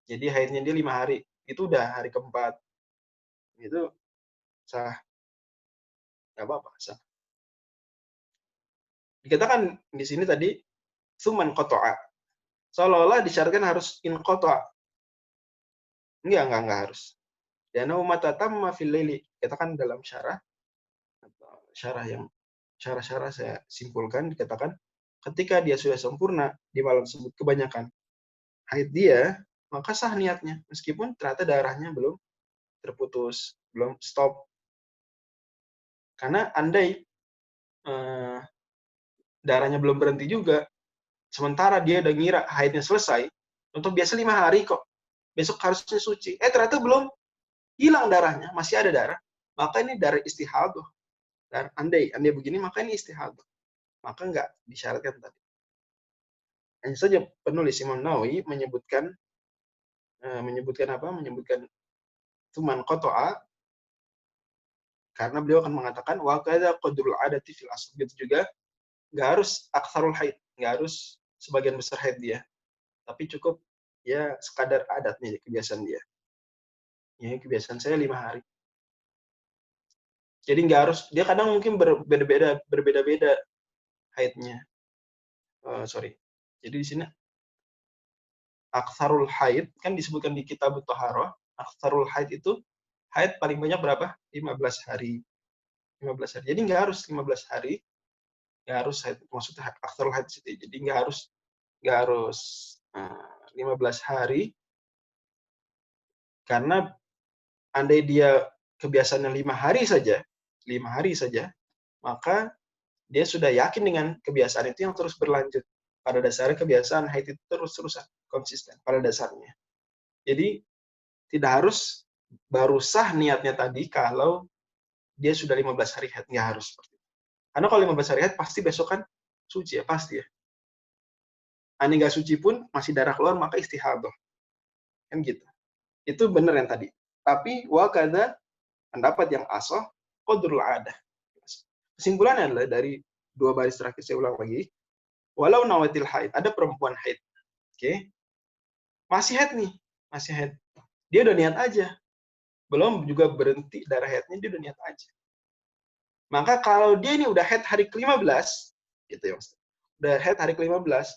Jadi haidnya dia 5 hari, itu udah hari keempat. Itu sah. Nggak apa-apa, sah. Dikatakan di sini tadi, suman qata'a. Seolah-olah disyaratkan harus in qata'a. Enggak harus. Dan mata tamma fil laili. Katakan dalam syarah saya simpulkan, dikatakan ketika dia sudah sempurna di malam tersebut kebanyakan haid dia, maka sah niatnya meskipun ternyata darahnya belum terputus, belum stop. Karena andai darahnya belum berhenti juga, sementara dia udah ngira haidnya selesai, untuk biasa 5 hari kok, besok harusnya suci. Ternyata belum hilang darahnya, masih ada darah. Maka ini darah istihadah. Dan andai begini, maka ini istihadah. Maka nggak disyaratkan tadi. Hanya saja penulis Imam Nawawi menyebutkan tuman qata'a karena beliau akan mengatakan wa kadza qadrul adati fil asl. Gitu juga nggak harus aktsarul haid, nggak harus sebagian besar haid dia, tapi cukup ya sekadar adatnya, kebiasaan dia. Ya, kebiasaan saya 5 hari. Jadi nggak harus, dia kadang mungkin berbeda-beda haidnya. Jadi di sini aktsarul haid kan disebutkan di kitab Thaharah, aktsarul haid itu haid paling banyak berapa? 15 hari. 15 hari. Jadi nggak harus 15 hari, nggak harus haid. Maksudnya aktsarul haid. Jadi nggak harus nggak harus 15 hari, karena andai dia kebiasaannya 5 hari saja, maka dia sudah yakin dengan kebiasaan itu yang terus berlanjut. Pada dasarnya kebiasaan haid itu terus-terusan, konsisten pada dasarnya. Jadi tidak harus baru sah niatnya tadi kalau dia sudah 15 hari haid, nggak harus seperti itu. Karena kalau 15 hari haid pasti besok kan suci ya, pasti ya. Ani nggak suci pun masih darah keluar, maka istihadah. Kan gitu. Itu benar yang tadi. Tapi wakada pendapat yang asah qadrul adah. Kesimpulannya adalah dari dua baris terakhir, saya ulang lagi. Walau nawatil haid, ada perempuan haid. Oke. Masih haid nih, masih haid. Dia udah niat aja. Belum juga berhenti darah haidnya, dia udah niat aja. Maka kalau dia ini udah haid hari ke-15, gitu ya Mas. Udah haid hari ke-15,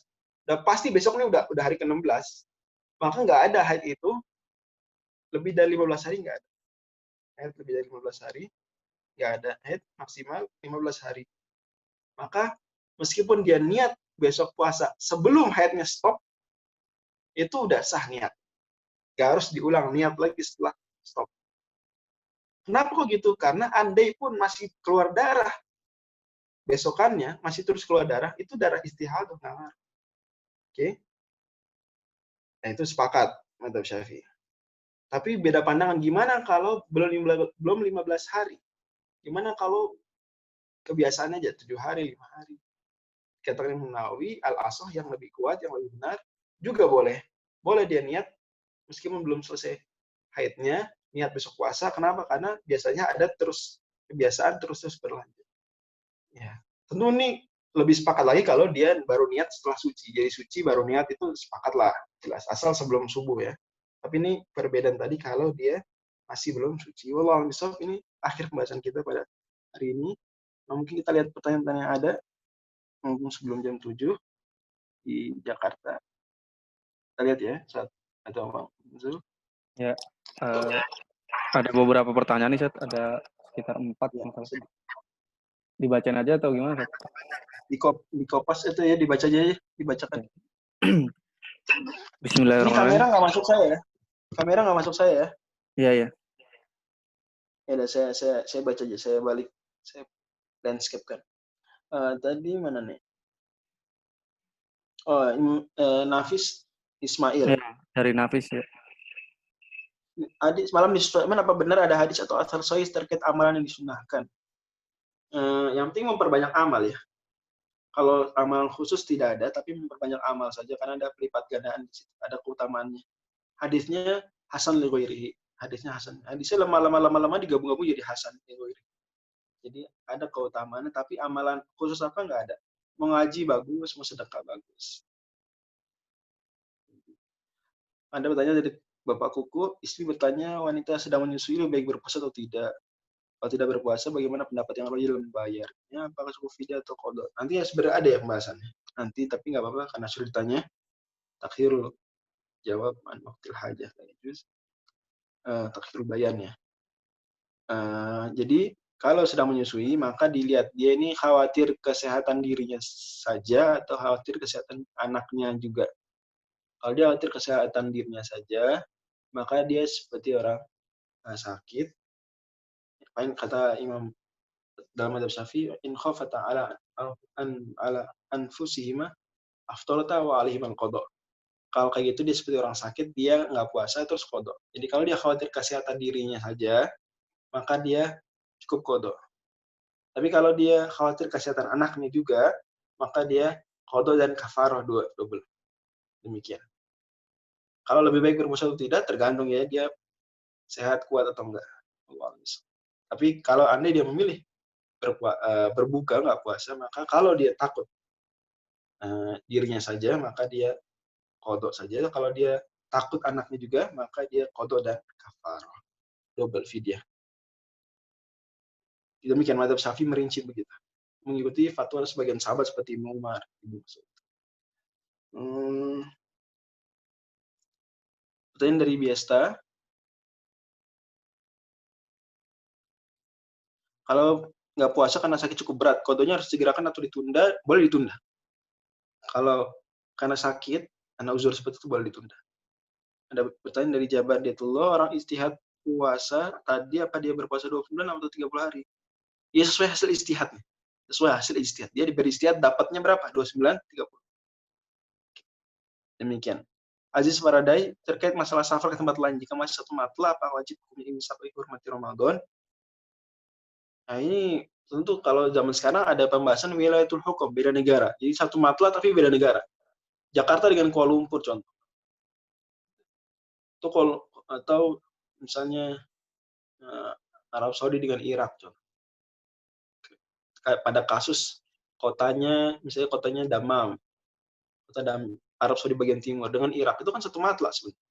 udah pasti besok ini udah hari ke-16, maka nggak ada haid itu lebih dari 15 hari, nggak ada. Haid lebih dari 15 hari, nggak ada. Haid maksimal 15 hari. Maka meskipun dia niat besok puasa sebelum haidnya stop, itu udah sah niat. Nggak harus diulang niat lagi setelah stop. Kenapa kok gitu? Karena andai pun masih keluar darah, besokannya masih terus keluar darah, itu darah istihadah. Oke? Nah, itu sepakat madzhab Syafi'i. Tapi beda pandangan, gimana kalau belum 15 hari? Gimana kalau kebiasaannya aja 7 hari, 5 hari? Kata Imam Nawawi, al-asah yang lebih kuat, yang lebih benar, juga boleh. Boleh dia niat, meskipun belum selesai haidnya, niat besok puasa. Kenapa? Karena biasanya ada terus kebiasaan terus berlanjut. Ya, tentu ini lebih sepakat lagi kalau dia baru niat setelah suci. Jadi suci baru niat itu sepakat lah, jelas. Asal sebelum subuh ya. Tapi ini perbedaan tadi kalau dia masih belum suci. Wallahu a'lam. Ini akhir pembahasan kita pada hari ini. Nah, mungkin kita lihat pertanyaan-pertanyaan yang ada mumpung sebelum jam 7 di Jakarta. Kita lihat ya, saat atau Bang Zul. Ya, ada beberapa pertanyaan nih, Set. Ada sekitar 4. Ya, Dibacain aja atau gimana, Set? di kopas itu ya, dibaca aja ya, dibacakan. Ini Bismillahirrahmanirrahim. kamera nggak masuk saya ya. Kamera nggak masuk saya ya. Iya, iya. Ya udah, saya baca aja, saya balik, saya landscape kan. Tadi mana nih? Oh, Nafis Ismail. Ya, dari Nafis ya. Hadis semalam di Sulaiman, apa benar ada hadis atau asar sahih terkait amalan yang disunahkan? Yang penting memperbanyak amal ya. Kalau amal khusus tidak ada, tapi memperbanyak amal saja karena ada pelipat gandaan di situ, ada keutamaannya. Hadisnya Hasan li ghairihi. Hadisnya Hasan. Hadisnya lama-lama digabung-gabung jadi Hasan li ghairihi. Jadi ada keutamaannya, tapi amalan khusus apa nggak ada. Mau ngaji bagus, mau sedekah bagus. Anda bertanya dari Bapak Kuku, istri bertanya wanita sedang menyusui lebih baik berpuasa atau tidak. Kalau tidak berpuasa, bagaimana pendapat yang rajih dalam membayarnya? Apakah cukup fidyah atau qadha? Nanti ya sebenarnya ada ya pembahasannya. Nanti, tapi nggak apa-apa karena sudah ditanya. Takhirul jawab an waqtil hajah. Takhirul bayannya. Jadi kalau sedang menyusui, maka dilihat dia ini khawatir kesehatan dirinya saja atau khawatir kesehatan anaknya juga. Kalau dia khawatir kesehatan dirinya saja, maka dia seperti orang sakit. Kata Imam dalam madzhab Syafi'i, in khafata ala anfusihima aftarata wa alaihim al-qada. Kalau kayak gitu dia seperti orang sakit, dia nggak puasa terus qada. Jadi kalau dia khawatir kesehatan dirinya saja, maka dia cukup qada. Tapi kalau dia khawatir kesehatan anaknya juga, maka dia qada dan kafarah double. Demikian. Kalau lebih baik berpuasa atau tidak, tergantung ya dia sehat, kuat atau enggak. Tapi kalau andai dia memilih berbuka, nggak puasa, maka kalau dia takut dirinya saja, maka dia qada saja. Kalau dia takut anaknya juga, maka dia qada dan kafarah. Double fidyah. Demikian madzhab Syafi'i merinci begitu. Mengikuti fatwa sebagian sahabat seperti Ibnu Umar, Ibnu Mas'ud. Pertanyaan dari Biesta. Kalau nggak puasa karena sakit cukup berat, qadanya harus segerakan atau ditunda? Boleh ditunda. Kalau karena sakit, karena uzur seperti itu boleh ditunda. Ada pertanyaan dari Jabar Detullah, orang istihad puasa tadi apa dia berpuasa 20 bulan atau 30 hari? Ya sesuai hasil istihadnya. Sesuai hasil istihad. Dia diberi istihad dapatnya berapa? 29, 30. Demikian. Aziz Faradai, terkait masalah safar ke tempat lain, jika masih satu matla, apa wajib hukumnya imsak hormati Ramadan? Nah ini tentu kalau zaman sekarang ada pembahasan wilayatul hukum, beda negara. Jadi satu matla tapi beda negara. Jakarta dengan Kuala Lumpur contoh. Itu kalau atau misalnya Arab Saudi dengan Irak contoh. Kayak pada kasus kotanya, misalnya kotanya Damam, kota Arab Saudi bagian timur dengan Irak itu kan satu matla sebenarnya.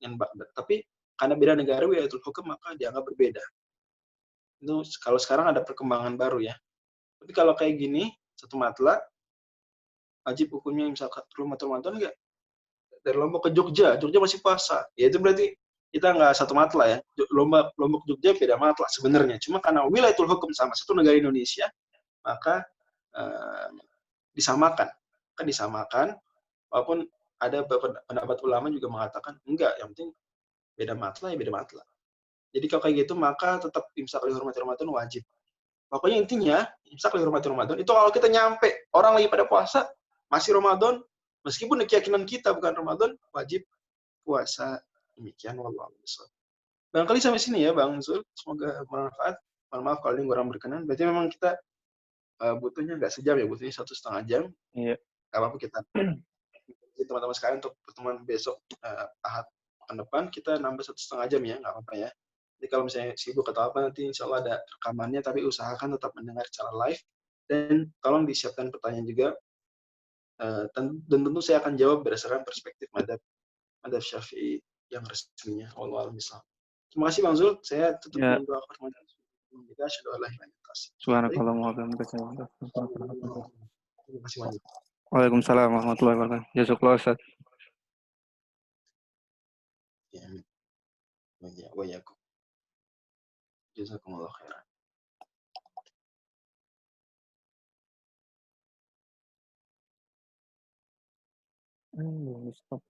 Yang tapi karena beda negara wilayatul hukum maka dianggap berbeda. Itu kalau sekarang ada perkembangan baru ya. Tapi kalau kayak gini satu matla wajib hukumnya misalkan rumah Ramadan enggak dari Lombok ke Jogja, Jogja masih puasa. Ya itu berarti kita nggak satu matla ya. Lombok Jogja beda matla sebenarnya. Cuma karena wilayatul hukum sama satu negara Indonesia, maka disamakan. Kan disamakan, walaupun ada pendapat ulama juga mengatakan enggak, yang penting beda matla ya beda matla. Jadi kalau kayak gitu maka tetap imsak dihormati Ramadan wajib. Pokoknya intinya imsak dihormati Ramadan itu kalau kita nyampe orang lagi pada puasa masih Ramadan, meskipun keyakinan kita bukan Ramadan, wajib puasa. Demikian wallahu a'lam. Barangkali sampai sini ya Bang Zul, semoga bermanfaat. Mohon maaf kalau ini kurang berkenan. Berarti memang kita butuhnya nggak sejam ya, butuhnya 1,5 jam. Iya. Gak apa-apa kita teman-teman sekalian untuk pertemuan besok Ahad pekan depan kita nambah 1,5 jam ya, nggak apa-apa ya. Jadi kalau misalnya sibuk atau apa nanti insya Allah ada rekamannya, tapi usahakan tetap mendengar secara live dan tolong disiapkan pertanyaan juga. Dan tentu saya akan jawab berdasarkan perspektif madzhab Syafi'i yang resminya. Wallahu a'lam bishawab. Terima kasih Bang Zul. Saya tutup Ya. dengan doa hormat. Kita sudah lah yang kasih. Subhanakallahumma wa bihamdika. Terima kasih banyak. Waalaikumsalam warahmatullahi wabarakatuh. Jazakallah Ustaz. Ya, amin. Wa yakum. Jazakumullah khairan. Stop.